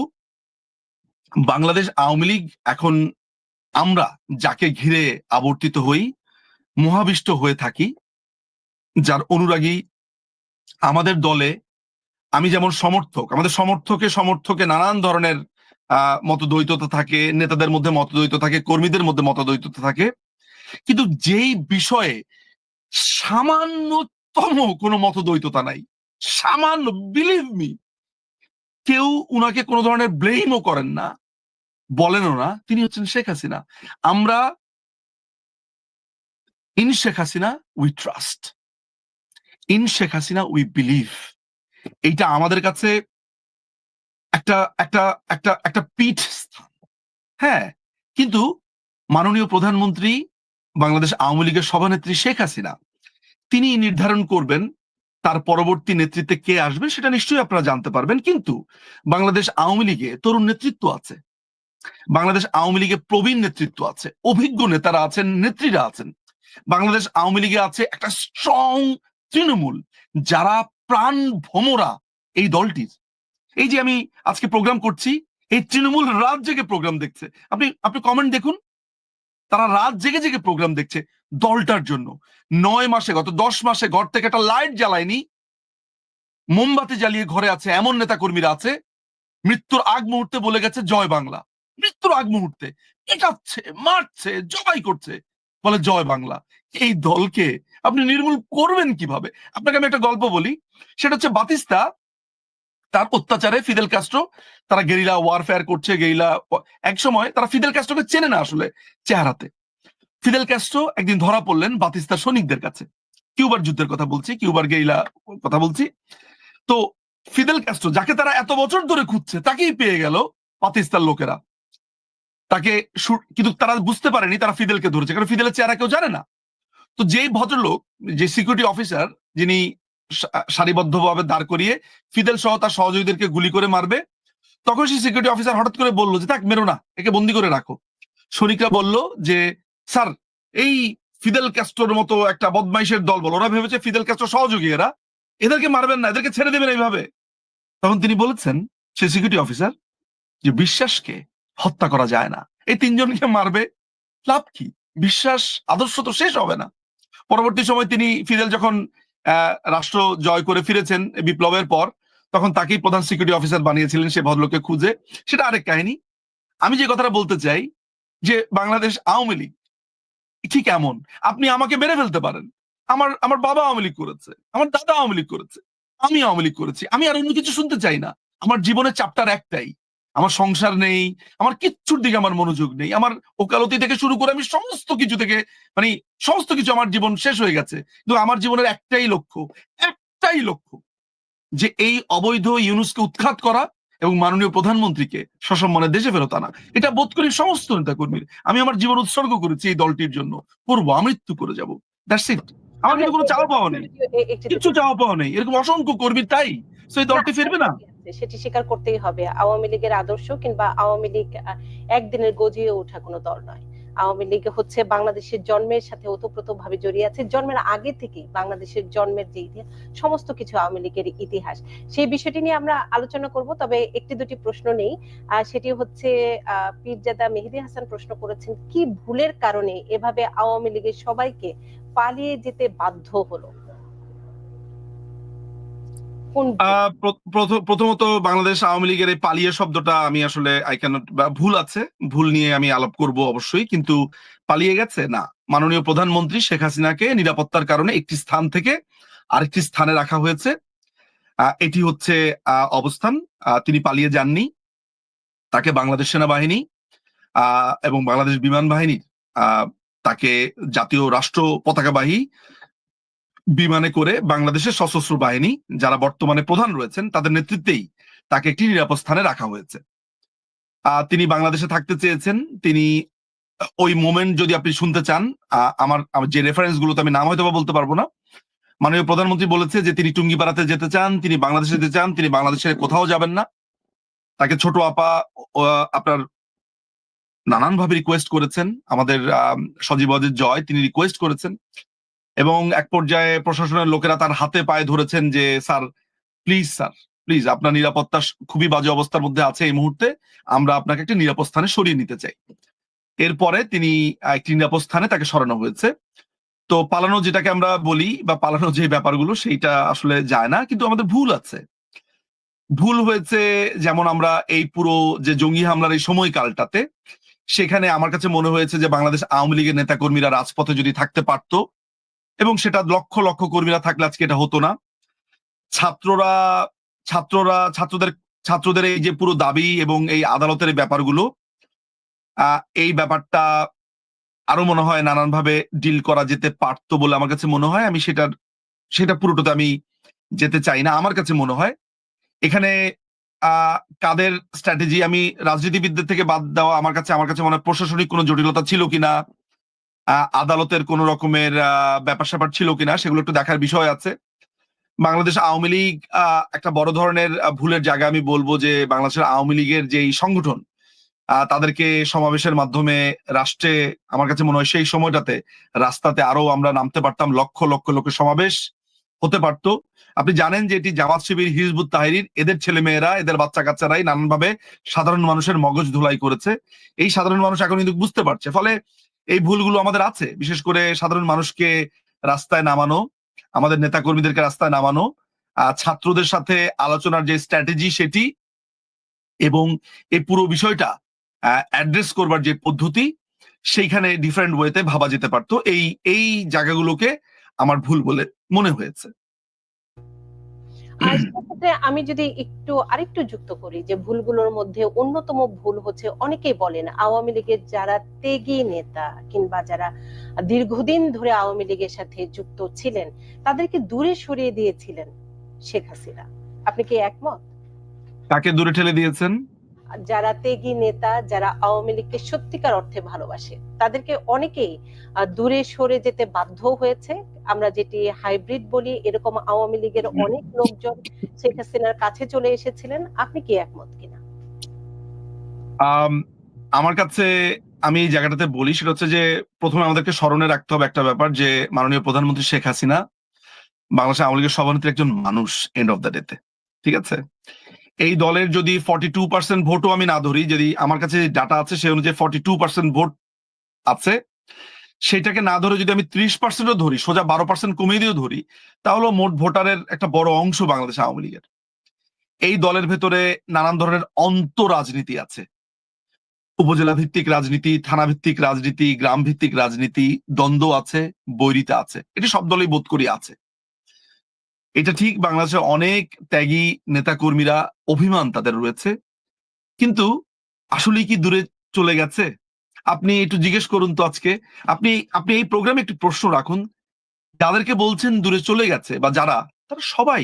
বাংলাদেশ আওয়ামী লীগ এখন, আমরা যাকে ঘিরে আবর্তিত হই, মহাবিষ্ট হয়ে থাকি, যার অনুরাগী আমাদের দলে, আমি যেমন সমর্থক, আমাদের সমর্থকে নানান ধরনের মতদ্বৈততা থাকে, নেতাদের মধ্যে মতদ্বৈত থাকে, কর্মীদের মধ্যে মতদ্বৈততা থাকে, কিন্তু যেই বিষয়ে সামান্যতম কোনো মতদ্বৈততা নাই, সামান্য, বিলিভ মি, কেউ উনাকে কোনো ধরনের ব্লেমও করেন না, বলেনও না, তিনি হচ্ছেন শেখ হাসিনা। আমরা in Sheikh Hasina we trust, in Sheikh Hasina we believe. এইটা আমাদের কাছে একটা একটা একটা একটা পীঠ স্থান। হ্যাঁ, কিন্তু মাননীয় প্রধানমন্ত্রী, বাংলাদেশ আওয়ামী লীগের সভানেত্রী শেখ হাসিনা, তিনি নির্ধারণ করবেন তার পরবর্তী নেতৃত্বে কে আসবে, সেটা নিশ্চয়ই আপনারা জানতে পারবেন। কিন্তু বাংলাদেশ আওয়ামী লীগে তরুণ নেতৃত্ব আছে, বাংলাদেশ আওয়ামী লীগে প্রবীণ নেতৃত্ব আছে, অভিজ্ঞ নেতারা আছেন, নেত্রীরা আছেন। বাংলাদেশ আওয়ামী লীগে আছে একটা স্ট্রং তৃণমূল, যারা প্রাণ ভোমরা এই দলটির। এই যে আমি আজকে প্রোগ্রাম করছি, এই তৃণমূল রাত জেগে প্রোগ্রাম দেখছে। আপনি কমেন্ট দেখুন, তারা রাত জেগে জেগে প্রোগ্রাম দেখছে দলটার জন্য। 9 মাসে, গত 10 মাসে ঘর থেকে একটা লাইট জ্বালায়নি, মোমবাতি জ্বালিয়ে ঘরে আছে এমন নেতা কর্মীরা আছে, মৃত্যুর আগ মুহূর্তে বলে গেছে জয় বাংলা। মৃত্যুর আগ মুহূর্তে পেটাচ্ছে, মারছে, জবাই করছে, বলে জয় বাংলা। এই দলকে আপনি নির্মূল করবেন কিভাবে? আপনাকে আমি একটা গল্প বলি, সেটা হচ্ছে বাতিস্তা তার অত্যাচারে ফিদেল কাস্ট্রো, তারা গেরিলা ওয়ারফেয়ার করছে, এক সময় তারা ফিদেল কাস্ট্রোকে চেনে না আসলে চেহারাতে। ফিদেল কাস্ট্রো একদিন ধরা পড়লেন বাতিস্তার সৈনিকদের কাছে। কিউবার যুদ্ধের কথা বলছি, কিউবার গেরিলা কথা বলছি। তো ফিদেল কাস্ট্রো যাকে তারা এত বছর ধরে খুঁজছে তাকেই পেয়ে গেল বাতিস্তার লোকেরা। তাকে কিন্তু তারা বুঝতে পারেনি তারা ফিদেলকে ধরেছে, কারণ ফিদেলের চেহারা কেউ জানে না। তো যেই ভদ্রলোক, যে সিকিউরিটি অফিসার, যিনি সারিবদ্ধভাবে দাঁড় করিয়ে ফিদেল সহ তার সহযোগীদেরকে গুলি করে মারবে, তখন সেই সিকিউরিটি অফিসার হঠাৎ করে বললো যে থাক, মেরো না, একে বন্দি করে রাখো। সৈনিকরা বলল যে স্যার, এই ফিদেল ক্যাস্ট্রোর মতো একটা বদমাইশের দল বল, ওরা ভেবেছে ফিদেল ক্যাস্ট্রো সহযোগী, এদেরকে মারবেন না, এদেরকে ছেড়ে দেবেন এইভাবে। তখন তিনি বলেছেন, সে সিকিউরিটি অফিসার, যে বিশ্বাসকে হত্যা করা যায় না, এই তিনজনকে মারবে, লাভ কি? বিশ্বাস আদর্শ তো শেষ হবে না। পরবর্তী সময় তিনি ফিদেল যখন রাষ্ট্র জয় করে ফিরেছেন বিপ্লবের পর, তখন তাকেই প্রধান সিকিউরিটি অফিসার বানিয়েছিলেন সে ভদ্রলোককে খুঁজে। সেটা আরেক কাহিনী। আমি যে কথাটা বলতে চাই, যে বাংলাদেশ আওয়ামী লীগ ঠিক এমন, আপনি আমাকে মেরে ফেলতে পারেন, আমার বাবা আওয়ামী লীগ করেছে, আমার দাদা আওয়ামী লীগ করেছে, আমি আওয়ামী লীগ করেছি, আমি আর অন্য কিছু শুনতে চাই না। আমার জীবনের চ্যাপ্টার একটাই, আমার সংসার নেই, আমার কিচ্ছুর দিকে আমার মনোযোগ নেই, আমার ওকালতি থেকে শুরু করে আমি সমস্ত কিছু থেকে, মানে সমস্ত কিছু আমার জীবন শেষ হয়ে গেছে। কিন্তু আমার জীবনের একটাই লক্ষ্য, যে এই অবৈধ ইউনূসকে উৎখাত করা এবং মাননীয় প্রধানমন্ত্রীকে সসম্মানে দেশে ফেরত আনা। এটা বোধ করি সমস্ত নেতা কর্মীর। আমি আমার জীবন উৎসর্গ করেছি এই দলটির জন্য, করবো, আমৃত্যু করে যাবো, দ্যাটস ইট। আমার কিন্তু কোনো চাওয়া পাওয়া নেই, কিচ্ছু চাওয়া পাওয়া নেই। এরকম অসংখ্য কর্মী, তাই সেই দলটি ফিরবে না, সেটি স্বীকার করতেই হবে। আওয়ামী লীগের আদর্শ কিংবা আওয়ামী লীগ একদিনের গজিয়ে ওঠা কোনো দল নয়। আওয়ামী লীগ হচ্ছে বাংলাদেশের জন্মের সাথে ওতপ্রোতভাবে জড়িয়ে আছে। জন্মের আগে থেকেই বাংলাদেশের জন্মের যে ইতিহাস, সমস্ত কিছু আওয়ামী লীগের ইতিহাস, সেই বিষয়টি নিয়ে আমরা আলোচনা করব। তবে একটি দুটি প্রশ্ন নেই, সেটি হচ্ছে পীরজাদা মেহেদী হাসান প্রশ্ন করেছেন, কি ভুলের কারণে এভাবে আওয়ামী লীগের সবাইকে পালিয়ে যেতে বাধ্য হলো? প্রথমত বাংলাদেশ আওয়ামী লীগের এই পালিয়ে শব্দটা আমি আসলে ভুল আছে, ভুল নিয়ে আমি আলাপ করব অবশ্যই, কিন্তু পালিয়ে গেছে না। মাননীয় প্রধানমন্ত্রী শেখ হাসিনাকে নিরাপত্তার কারণে একটি স্থান থেকে আরেকটি স্থানে রাখা হয়েছে, এটি হচ্ছে অবস্থান। তিনি পালিয়ে যাননি। তাকে বাংলাদেশ সেনাবাহিনী এবং বাংলাদেশ বিমান বাহিনীর তাকে জাতীয় রাষ্ট্র পতাকাবাহী বিমানে করে বাংলাদেশের সশস্ত্র বাহিনী যারা বর্তমানে প্রধান রয়েছেন তাদের নেতৃত্বেই তাকে একটি নিরাপদ স্থানে রাখা হয়েছে। তিনি বাংলাদেশে থাকতে চেয়েছেন। তিনি ওই মোমেন্ট যদি আপনি শুনতে চান, আমার যে রেফারেন্স গুলোতে আমি নাম হয়তো বলতে পারবো না, মাননীয় প্রধানমন্ত্রী বলেছে যে তিনি টুঙ্গিপাড়াতে যেতে চান, তিনি বাংলাদেশে যেতে চান, তিনি বাংলাদেশের কোথাও যাবেন না। তাকে ছোট আপা আপনার নানানভাবে রিকোয়েস্ট করেছেন, আমাদের সজীব ওয়াজেদ জয় তিনি রিকোয়েস্ট করেছেন, এবং এক পর্যায়ে প্রশাসনের লোকেরা তার হাতে পায়ে ধরেছেন যে স্যার প্লিজ আপনার নিরাপত্তা খুবই বাজে অবস্থার মধ্যে আছে এই মুহূর্তে, আমরা আপনাকে একটি নিরাপদ স্থানে সরিয়ে নিতে চাই। এরপরে তিনি একটি নিরাপদ স্থানে তাকে সরানো হয়েছে। তো পালানো যেটাকে আমরা বলি, বা পালানো যে ব্যাপারগুলো, সেইটা আসলে যায় না, কিন্তু আমাদের ভুল আছে, ভুল হয়েছে। যেমন আমরা এই পুরো যে জঙ্গি হামলার এই সময়কালটাতে, সেখানে আমার কাছে মনে হয়েছে যে বাংলাদেশ আওয়ামী লীগের নেতাকর্মীরা রাজপথে যদি থাকতে পারতো, এবং সেটা লক্ষ লক্ষ কর্মীরা থাকলে আজকে এটা হতো না। ছাত্রদের এই যে পুরো দাবি এবং এই আদালতের ব্যাপারগুলো, এই ব্যাপারটা আরো মনে হয় নানানভাবে ডিল করা যেতে পারতো বলে আমার কাছে মনে হয়। আমি সেটা পুরোটাতে আমি যেতে চাই না। আমার কাছে মনে হয় এখানে কাদের স্ট্র্যাটেজি, আমি রাজনীতিবিদদের থেকে বাদ দেওয়া, আমার কাছে মনে হয় প্রশাসনিক কোনো জটিলতা ছিল কিনা, আদালতের কোন রকমের ব্যাপার স্যাপার ছিল কিনা, সেগুলো একটু দেখার বিষয় আছে। বাংলাদেশ আওয়ামী লীগ একটা বড় ধরনের ভুলের জায়গা আমি বলবো, যে বাংলাদেশের আওয়ামী লীগের যেই সংগঠন, তাদেরকে সমাবেশের মাধ্যমে রাষ্ট্রে, আমার কাছে মনে হয় সেই সময়টাতে রাস্তাতে আরো আমরা নামতে পারতাম, লক্ষ লক্ষ লোকের সমাবেশ হতে পারত। আপনি জানেন যে এটি জামাত শিবির, হিজবুত তাহরির, এদের ছেলেমেয়েরা, এদের বাচ্চা কাচ্চারাই নানানভাবে সাধারণ মানুষের মগজ ধুলাই করেছে। এই সাধারণ মানুষ এখন কিন্তু বুঝতে পারছে, ফলে এই ভুলগুলো আমাদের আছে। বিশেষ করে সাধারণ মানুষকে রাস্তায় নামানো, আমাদের নেতা কর্মীদেরকে রাস্তায় নামানো, ছাত্রদের সাথে আলোচনার যে স্ট্র্যাটেজি সেটি, এবং এই পুরো বিষয়টা অ্যাড্রেস করবার যে পদ্ধতি, সেইখানে ডিফারেন্ট ওয়েতে ভাবা যেতে পারতো। এই জায়গাগুলোকে আমার ভুল বলে মনে হয়েছে। আর সেক্ষেত্রে আমি যদি আরেকটু যুক্ত করি যে ভুলগুলোর মধ্যে অন্যতম ভুল হচ্ছে, অনেকেই বলেন আওয়ামী লীগের যারা ত্যাগী নেতা কিংবা যারা দীর্ঘদিন ধরে আওয়ামী লীগের সাথে যুক্ত ছিলেন তাদেরকে দূরে সরিয়ে দিয়েছিলেন শেখ হাসিনা। আপনি কি একমত? তাকে দূরে ঠেলে দিয়েছেন যারা ত্যাগী নেতা, যারা আওয়ামী লীগকে সত্যিকার অর্থে ভালোবাসে, তাদেরকে অনেকেই দূরে সরে যেতে বাধ্য হয়েছে। আমরা যেটি হাইব্রিড বলি, এরকম আওয়ামী লীগের অনেক লোকজন শেখ হাসিনার কাছে চলে এসেছিলেন। আপনি কি একমত কিনা? আমার কাছে, আমি এই জায়গাটাতে বলি সেটা হচ্ছে যে প্রথমে আমাদেরকে স্মরণে রাখতে হবে একটা ব্যাপার, যে মাননীয় প্রধানমন্ত্রী শেখ হাসিনা বাংলাদেশ আওয়ামী লীগের সভানেত্রী একজন মানুষ এন্ড অফ দ্য ডেতে। ঠিক আছে, এই দলের যদি 42% ভোটও আমি না ধরি, যদি আমার কাছে ডাটা আছে সে অনুযায়ী 42% ভোট আছে, সেটাকে না ধরে যদি আমি 30%ও ধরি, সোজা 12% কমিয়ে দিয়েও ধরি, তাহলে মোট ভোটারের একটা বড় অংশ বাংলাদেশ আওয়ামী লীগের। এই দলের ভেতরে নানান ধরনের অন্তঃরাজনীতি আছে, উপজেলা ভিত্তিক রাজনীতি, থানা ভিত্তিক রাজনীতি, গ্রাম ভিত্তিক রাজনীতি, দ্বন্দ্ব আছে, বৈরিতা আছে, এটি সব দলেই বোধ করি আছে। এটা ঠিক, বাংলাদেশে অনেক ত্যাগী নেতাকর্মীরা, অভিমান তাদের রয়েছে, কিন্তু আসলেই কি দূরে চলে গেছে? আপনি একটু জিজ্ঞেস করুন তো আজকে, আপনি আপনি এই প্রোগ্রামে একটি প্রশ্ন রাখুন, যাদেরকে বলছেন দূরে চলে গেছে বা যারা, তারা সবাই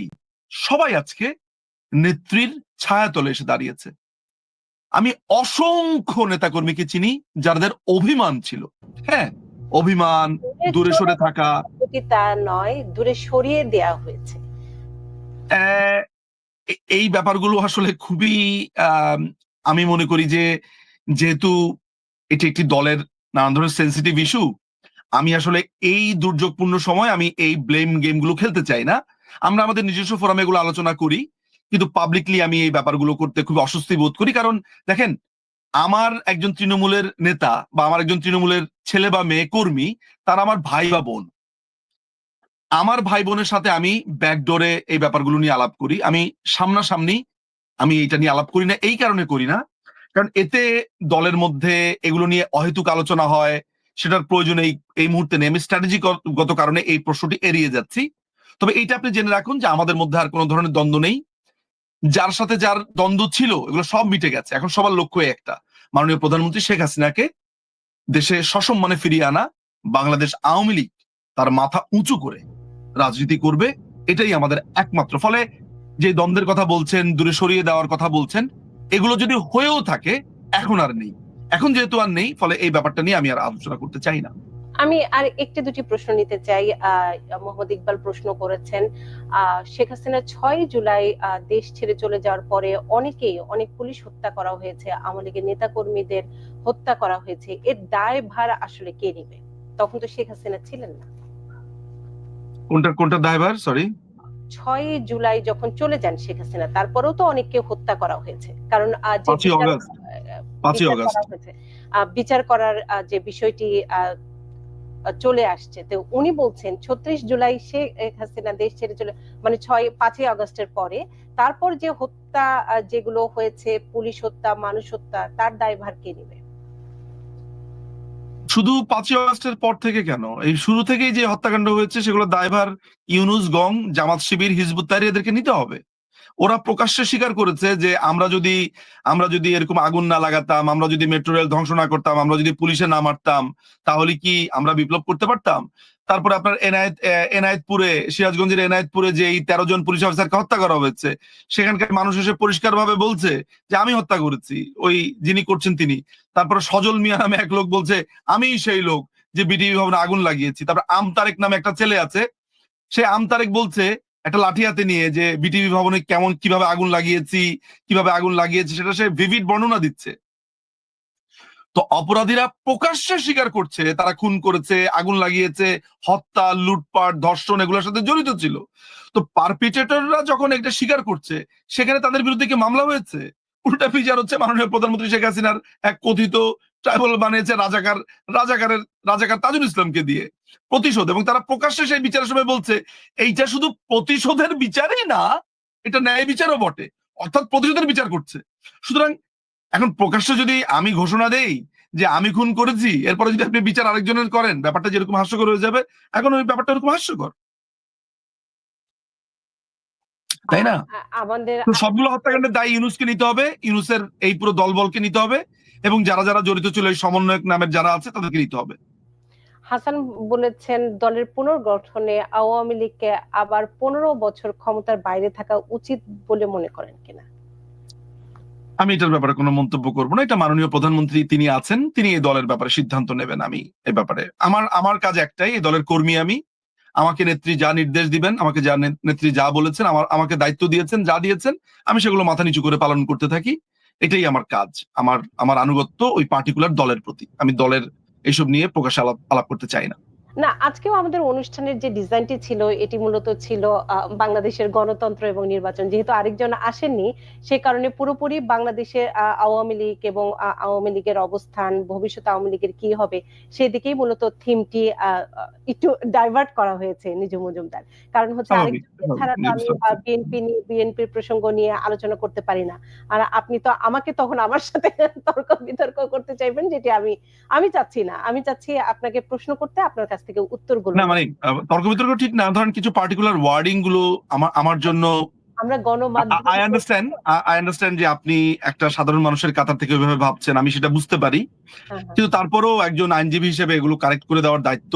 সবাই আজকে নেত্রীর ছায়াতলে এসে দাঁড়িয়েছে। আমি অসংখ্য নেতাকর্মীকে চিনি যাদের অভিমান ছিল, হ্যাঁ, অভিমান, দূরে সরে থাকা, তা নয়, দূরে সরিয়ে দেয়া হয়েছে। এই ব্যাপারগুলো আসলে খুবই, আমি মনে করি যে যেহেতু এটি একটি দলের নানান ধরনের সেন্সিটিভ ইস্যু, আমি আসলে এই দুর্যোগপূর্ণ সময় আমি এই ব্লেম গেমগুলো খেলতে চাই না। আমরা আমাদের নিজস্ব ফোরামে এগুলো আলোচনা করি, কিন্তু পাবলিকলি আমি এই ব্যাপারগুলো করতে খুব অস্বস্তি বোধ করি। কারণ দেখেন, আমার একজন তৃণমূলের নেতা বা আমার একজন তৃণমূলের ছেলে বা মেয়ে কর্মী, তারা আমার ভাই বা বোন। আমার ভাই বোনের সাথে আমি ব্যাকডোরে এই ব্যাপারগুলো নিয়ে আলাপ করি, আমি সামনাসামনি আমি এটা নিয়ে আলাপ করি না। এই কারণে করি না, কারণ এতে দলের মধ্যে এগুলো নিয়ে অহেতুক আলোচনা হয়, সেটার প্রয়োজন এই মুহূর্তে নেই। আমি স্ট্র্যাটেজিগত কারণে এই প্রশ্নটি এড়িয়ে যাচ্ছি। তবে এইটা আপনি জেনে রাখুন যে আমাদের মধ্যে আর কোনো ধরনের দ্বন্দ্ব নেই। যার সাথে যার দ্বন্দ্ব ছিল এগুলো সব মিটে গেছে। এখন সবার লক্ষ্য একটা, মাননীয় প্রধানমন্ত্রী শেখ হাসিনাকে দেশে সসম্মানে ফিরিয়ে আনা। বাংলাদেশ আওয়ামী লীগ তার মাথা উঁচু করে রাজনীতি করবে, এটাই আমাদের একমাত্র। ফলে যে দ্বন্দ্বের কথা বলছেন, দূরে সরিয়ে দেওয়ার কথা বলছেন, এগুলো যদি হয়েও থাকে, এখন আর নেই। এখন যেহেতু আর নেই, ফলে এই ব্যাপারটা নিয়ে আমি আর আলোচনা করতে চাই না। আমি আর একটি দুটি প্রশ্ন নিতে চাই। মোহাম্মদ ইকবাল প্রশ্ন করেছেন, শেখ হাসিনা 6 জুলাই দেশ ছেড়ে চলে যাওয়ার পরে অনেক পুলিশ হত্যা করা হয়েছে, আওয়ামী লীগের নেতা কর্মীদের হত্যা করা হয়েছে, এর দায়ভার আসলে কে নেবে? তখন তো শেখ হাসিনা ছিলেন না। কোনটা দায়ভার? সরি, 6 জুলাই যখন চলে যান শেখ হাসিনা, তারপরেও তো অনেককে হত্যা করা হয়েছে। কারণ যে 5ই অগস্ট, 5ই অগস্ট বিচার করার যে বিষয়টি চলে আসছে, তো উনি বলছেন 36 জুলাই শেখ হাসিনা দেশ ছেড়ে চলে, মানে 5ই আগস্টের পরে তারপর যে হত্যা যেগুলো হয়েছে, পুলিশ হত্যা, মানুষ হত্যা, তার দায়ভার কে নেবে? শুধু 5ই অগস্টের পর থেকে কেন, এই শুরু থেকেই যে হত্যাকাণ্ড হয়েছে সেগুলোর দায়ভার ইউনূস, গং, জামাত শিবির, হিজবুত তাহরীর, এদেরকে নিতে হবে। ওরা প্রকাশ্যে স্বীকার করেছে যে আমরা যদি এরকম আগুন না লাগাতাম, আমরা যদি মেট্রো রেল ধ্বংস না করতাম, আমরা যদি পুলিশে না মারতাম, তাহলে কি আমরা বিপ্লব করতে পারতাম? তারপরে আপনার এনায়েতপুরে, সিরাজগঞ্জের এনায়েতপুরে যে এই 13 জন পুলিশ অফিসারকে হত্যা করা হয়েছে, সেখানকার মানুষ এসে পরিষ্কারভাবে বলছে যে আমি হত্যা করেছি, ওই যিনি করছেন তিনি। তারপরে সজল মিয়া নামে এক লোক বলছে আমি সেই লোক যে বিটিভি ভবনে আগুন লাগিয়েছি। তারপর আমতারেক নামে একটা ছেলে আছে, সে আমতারেক বলছে একটা লাঠি হাতে নিয়ে যে বিটিভি ভবনে কিভাবে আগুন লাগিয়েছি সেটা সে ভিভিড বর্ণনা দিচ্ছে। তো অপরাধীরা প্রকাশ্যে স্বীকার করছে তারা খুন করেছে, আগুন লাগিয়েছে, হত্যা, লুটপাট, ধর্ষণ এগুলোর সাথে জড়িত ছিল। তো পারপিট্রেটররা যখন এটা স্বীকার করছে, সেখানে তাদের বিরুদ্ধে কি মামলা হয়েছে? উল্টা বিচার হচ্ছে মাননীয় প্রধানমন্ত্রী শেখ হাসিনার এক কথিত ট্রাইব্যুনাল বানিয়েছে রাজাকার তাজুল ইসলামকে দিয়ে প্রতিশোধ, এবং তারা প্রকাশ্যে সেই বিচারের সময় বলছে এইটা শুধু প্রতিশোধের বিচারই না, এটা ন্যায় বিচারও বটে, অর্থাৎ প্রতিশোধের বিচার করছে। সুতরাং এখন প্রকাশ্যে যদি আমি ঘোষণা দেই যে আমি খুন করেছি, এরপরে যদি আপনি বিচার আরেকজনের করেন, ব্যাপারটা যেরকম হাস্যকর হয়ে যাবে, এখন ওই ব্যাপারটা ওরকম হাস্যকর, তাই না? আমাদের তো সবগুলো হত্যাকাণ্ডের দায়ী ইউনূসকে নিতে হবে, ইউনূসের এই পুরো দলবলকে নিতে হবে, এবং যারা যারা জড়িত ছিল এই সমন্বয়ক নামের যারা আছে তাদেরকে নিতে হবে। হাসান বলেছেন দলের পুনর্গঠনে আওয়ামী লীগকে আবার 15 বছর ক্ষমতার বাইরে থাকা উচিত বলে মনে করেন কিনা? আমি এটার ব্যাপারে কোনো মন্তব্য করবো না, এটা মাননীয় প্রধানমন্ত্রী তিনি আছেন, তিনি এই দলের ব্যাপারে সিদ্ধান্ত নেবেন। আমি এই ব্যাপারে আমার কাজ একটাই, এই দলের কর্মী আমি, আমাকে নেত্রী যা নির্দেশ দিবেন, আমাকে যা নেত্রী যা বলেছেন, আমাকে দায়িত্ব দিয়েছেন, যা দিয়েছেন, আমি সেগুলো মাথা নিচু করে পালন করতে থাকি। এটাই আমার কাজ, আমার আনুগত্য ওই পার্টিকুলার দলের প্রতি। আমি দলের এইসব নিয়ে প্রকাশ্যে আলাপ করতে চাই না। না, আজকেও আমাদের অনুষ্ঠানের যে ডিজাইনটি ছিল এটি মূলত ছিল বাংলাদেশের গণতন্ত্র এবং নির্বাচন। যেহেতু আরেকজন আসেননি, সে কারণে পুরোপুরি বাংলাদেশের আওয়ামী লীগ এবং আওয়ামী লীগের অবস্থান, ভবিষ্যতে আওয়ামী লীগের কি হবে সেদিকেই মূলত থিমটি একটু ডাইভার্ট করা হয়েছে নিজু মজুমদার। কারণ হচ্ছে আরেকজন ছাড়া তো আমি বিএনপির প্রসঙ্গ নিয়ে আলোচনা করতে পারি না। আর আপনি তো আমাকে তখন আমার সাথে তর্ক বিতর্ক করতে চাইবেন, যেটি আমি চাচ্ছি না। আমি চাচ্ছি আপনাকে প্রশ্ন করতে, আপনার কাছ থেকে উত্তরগুলো। না মানে তর্ক বিতর্ক ঠিক না, ধরেন কিছু পার্টিকুলার ওয়ার্ডিং গুলো আমার জন্য, আমরা গণমাধ্যম, আই আন্ডারস্ট্যান্ড যে আপনি একটা সাধারণ মানুষের কাতার থেকে ওইভাবে ভাবছেন, আমি সেটা বুঝতে পারি, কিন্তু তারপরেও একজন আইনজীবী হিসেবে এগুলো কারেক্ট করে দেওয়ার দায়িত্ব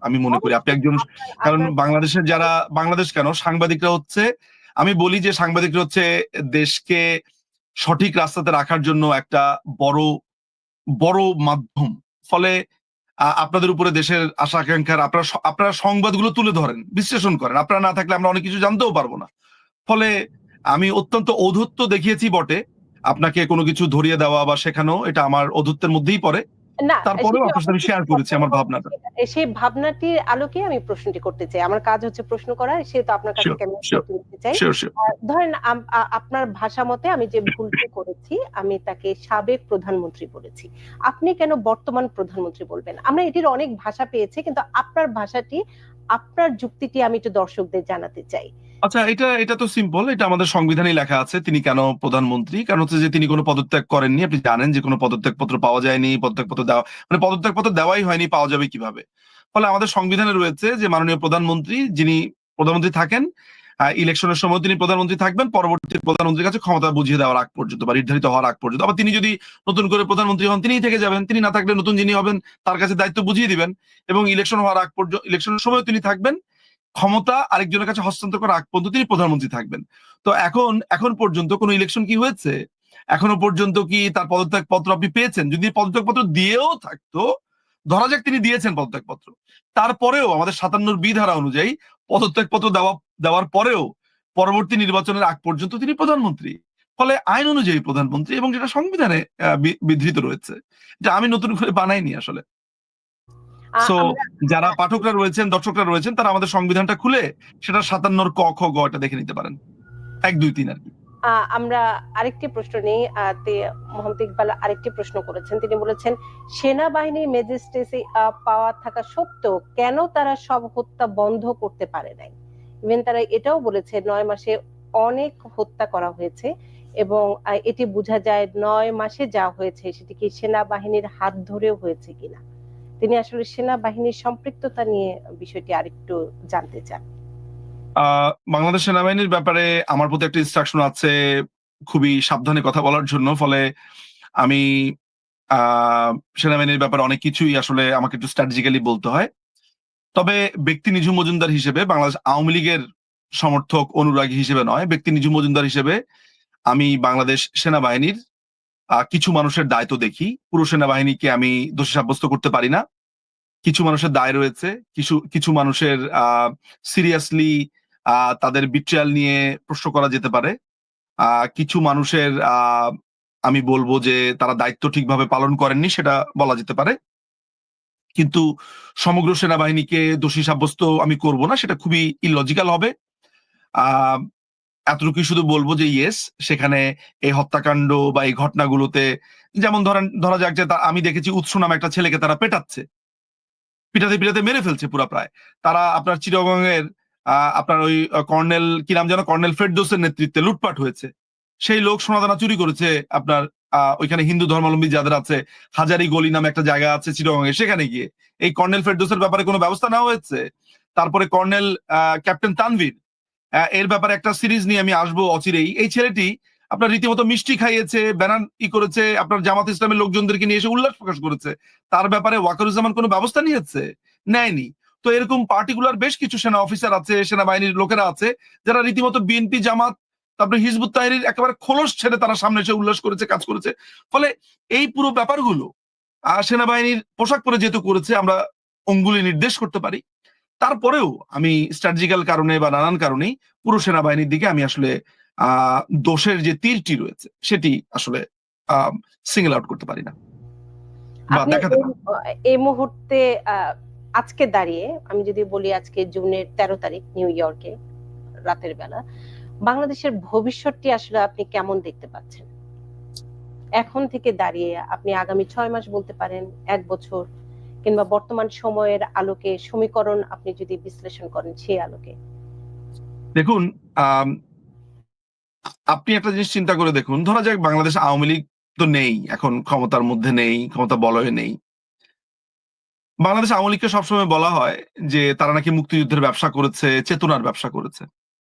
আমি মনে করি আপনি একজন, কারণ বাংলাদেশের যারা, বাংলাদেশ কেন, সাংবাদিকরা হচ্ছে, আমি বলি যে সাংবাদিকরা হচ্ছে দেশকে সঠিক রাস্তাতে রাখার জন্য একটা বড় মাধ্যম। ফলে আপনাদের উপরে দেশের আশা আকাঙ্ক্ষার আপনারা সংবাদগুলো তুলে ধরেন, বিশ্লেষণ করেন, আপনারা না থাকলে আমরা অনেক কিছু জানতেও পারবো না। ফলে আমি অত্যন্ত ঔদ্ধত্য দেখিয়েছি বটে, আপনাকে কোনো কিছু ধরিয়ে দেওয়া বা শেখানো, এটা আমার ঔদ্ধত্যের মধ্যেই পড়ে। তারপরেও আপনার সাথে আমি শেয়ার করেছি আমার ভাবনাটা। সেই ভাবনাটির আলোকে আমি প্রশ্নটি করতে চাই। আমার কাজ হচ্ছে প্রশ্ন করা, সেহেতু আপনার কাছে আমি নিতে চাই। ধরেন আপনার ভাষা মতে আমি যে ভুলটি করেছি, আমি তাকে সাবেক প্রধানমন্ত্রী বলেছি। আপনি কেন বর্তমান প্রধানমন্ত্রী বলবেন? আমরা এটির অনেক ভাষা পেয়েছি, কিন্তু আপনার ভাষাটি, আপনার যুক্তিটি আমি একটু দর্শকদের জানাতে চাই। আচ্ছা, এটা তো সিম্পল, এটা আমাদের সংবিধানে লেখা আছে তিনি কেন প্রধানমন্ত্রী। কারণ হচ্ছে যে তিনি কোনো পদত্যাগ করেননি। আপনি জানেন যে কোনো পদত্যাগপত্র পাওয়া যায়নি, পদত্যাগপত্র দেওয়াই হয়নি, পাওয়া যাবে কিভাবে? ফলে আমাদের সংবিধানে রয়েছে যে মাননীয় প্রধানমন্ত্রী, যিনি প্রধানমন্ত্রী থাকেন, ইলেকশনের সময় তিনি প্রধানমন্ত্রী থাকবেন, পরবর্তী প্রধানমন্ত্রীর কাছে ক্ষমতা বুঝিয়ে দেওয়ার আগ পর্যন্ত বা নির্ধারিত হওয়ার আগ পর্যন্ত। আবার তিনি যদি নতুন করে প্রধানমন্ত্রী হন, তিনিই থেকে যাবেন, তিনি না থাকলে নতুন যিনি হবেন তার কাছে দায়িত্ব বুঝিয়ে দিবেন, এবং ইলেকশন হওয়ার আগ পর্যন্ত, ইলেকশনের সময় তিনি থাকবেন, ক্ষমতা আরেকজনের কাছে হস্তান্তর করার আগ পর্যন্ত তিনি প্রধানমন্ত্রী থাকবেন। তো এখন পর্যন্ত কোন ইলেকশন কি হয়েছে? এখনো পর্যন্ত কি তার পদত্যাগ পত্র আপনি পেয়েছেন? যদি পদত্যাগ পত্র দিয়েও থাকতো, ধরা যাক তিনি দিয়েছেন পদত্যাগ পত্র, তারপরেও আমাদের 57 ধারা অনুযায়ী পদত্যাগ পত্র দেওয়ার পরেও পরবর্তী নির্বাচনের আগ পর্যন্ত তিনি প্রধানমন্ত্রী। ফলে আইন অনুযায়ী প্রধানমন্ত্রী, এবং যেটা সংবিধানে বিধৃত রয়েছে, যে আমি নতুন করে বানাইনি আসলে। সো যারা পাঠকরা রয়েছেন, দর্শকরা রয়েছেন, তারা আমাদের সংবিধানটা খুলে সেটা 57 ক খ গ এটা দেখে নিতে পারেন, 1 2 3 আর কি। আমরা আরেকটি প্রশ্ন নেই। মোহাম্মদ ইকবাল আরেকটি প্রশ্ন করেছেন, তিনি বলেছেন সেনাবাহিনী ম্যাজিস্ট্রেসি পাওয়া থাকা সত্ত্বেও কেন তারা সব হত্যা বন্ধ করতে পারে নাই? ইভেন তারা এটাও বলেছে 9 মাসে অনেক হত্যা করা হয়েছে, এবং এটি বোঝা যায় 9 মাসে যা হয়েছে সেটি কি সেনাবাহিনীর হাত ধরেও হয়েছে কিনা। তিনি আসলে সেনাবাহিনীর সম্পৃক্ততা নিয়ে বিষয়টি আরেকটু জানতে চান। বাংলাদেশ সেনাবাহিনীর ব্যাপারে আমার প্রতি একটা ইনস্ট্রাকশন আছে খুবই সাবধানে কথা বলার জন্য। ফলে আমি সেনাবাহিনীর ব্যাপারে অনেক কিছুই আসলে আমাকে একটু স্ট্র্যাটেজিক্যালি বলতে হয়। তবে ব্যক্তি নিঝুম মজুমদার হিসেবে, বাংলাদেশ আওয়ামী লীগের সমর্থক অনুরাগী হিসেবে নয়, ব্যক্তি নিঝুম মজুমদার হিসেবে আমি বাংলাদেশ সেনাবাহিনীর কিছু মানুষের দায়িত্ব দেখি। পুরো সেনাবাহিনীকে আমি দোষী সাব্যস্ত করতে পারি না। কিছু মানুষের দায় রয়েছে, কিছু মানুষের সিরিয়াসলি তাদের বিট্রায়াল নিয়ে প্রশ্ন করা যেতে পারে। কিছু মানুষের আমি বলবো যে তারা দায়িত্ব ঠিকভাবে পালন করেননি, সেটা বলা যেতে পারে। কিন্তু সমগ্র সেনাবাহিনীকে দোষী সাব্যস্ত আমি করব না, সেটা খুবই ইলজিক্যাল হবে। এতটুকুই শুধু বলবো যে ইয়েস, সেখানে এই হত্যাকাণ্ড বা এই ঘটনাগুলোতে যেমন ধরা যাক যে আমি দেখেছি উৎস নামে একটা ছেলেকে তারা পিটাতে পিটাতে মেরে ফেলছে পুরা প্রায়। তারা আপনার চিটাগংয়ের আপনার ওই কর্নেল কি নাম যেন, কর্নেল ফেরদৌসের নেতৃত্বে লুটপাট হয়েছে। সেই লোক সোনাদানা চুরি করেছে আপনার ওইখানে হিন্দু ধর্মাবলম্বী যাদের আছে, হাজারি গলি নামে একটা জায়গা আছে চিটাগংয়ে, সেখানে গিয়ে এই কর্নেল ফেরদৌসের ব্যাপারে কোনো ব্যবস্থা নেওয়া হয়েছে? তারপরে কর্নেল ক্যাপ্টেন তানভীর, এর ব্যাপারে একটা সিরিজ নিয়ে আমি আসবো অচিরেই। এই ছেলেটি আপনার রীতিমতো মিষ্টি খাইয়েছে, ব্যানার করেছে, আপনার জামাত ইসলামের লোকজনদেরকে নিয়ে এসে উল্লাস প্রকাশ করেছে। তার ব্যাপারে ওয়াকারুজ্জামান কোনো ব্যবস্থা নিয়েছে? নেয়নি। তো এরকম পার্টিকুলার বেশ কিছু সেনা অফিসার আছে, সেনাবাহিনীর লোকেরা আছে, যারা রীতিমতো বিএনপি, জামাত, তারপরে হিজবুত তাহরীর একেবারে খোলস ছেড়ে তারা সামনে এসে উল্লাস করেছে, কাজ করেছে। ফলে এই পুরো ব্যাপারগুলো সেনাবাহিনীর পোশাক পরে যেহেতু করেছে, আমরা অঙ্গুলি নির্দেশ করতে পারি। তারপরেও আমি স্ট্র্যাটেজিক্যাল কারণে বা নানান কারণেই পুরো সেনাবাহিনীর দিকে আমি আসলে দোষের যে তীরটি রয়েছে সেটি আসলে সিঙ্গেল আউট করতে পারি না বা আপনি দেখাতে পারি। এই মুহূর্তে আজকে দাঁড়িয়ে আমি যদি বলি, আজকে জুনের 13 তারিখ, নিউ ইয়র্কে রাতের বেলা, বাংলাদেশের ভবিষ্যৎটি আসলে আপনি কেমন দেখতে পাচ্ছেন? এখন থেকে দাঁড়িয়ে আপনি আগামী 6 মাস বলতে পারেন, 1 বছর, কিংবা বর্তমান সময়ের আলোকে সমীকরণ আপনি যদি বিশ্লেষণ করেন সেই আলোকে। দেখুন, আপনি একটা জিনিস চিন্তা করে দেখুন, ধরা যাক বাংলাদেশ আওয়ামী লীগ তো নেই, এখন ক্ষমতার মধ্যে নেই, ক্ষমতা বলয়ে নেই। বাংলাদেশ আওয়ামী লীগকে সবসময় বলা হয় যে তারা নাকি মুক্তিযুদ্ধের ব্যবসা করেছে, চেতনার ব্যবসা করেছে।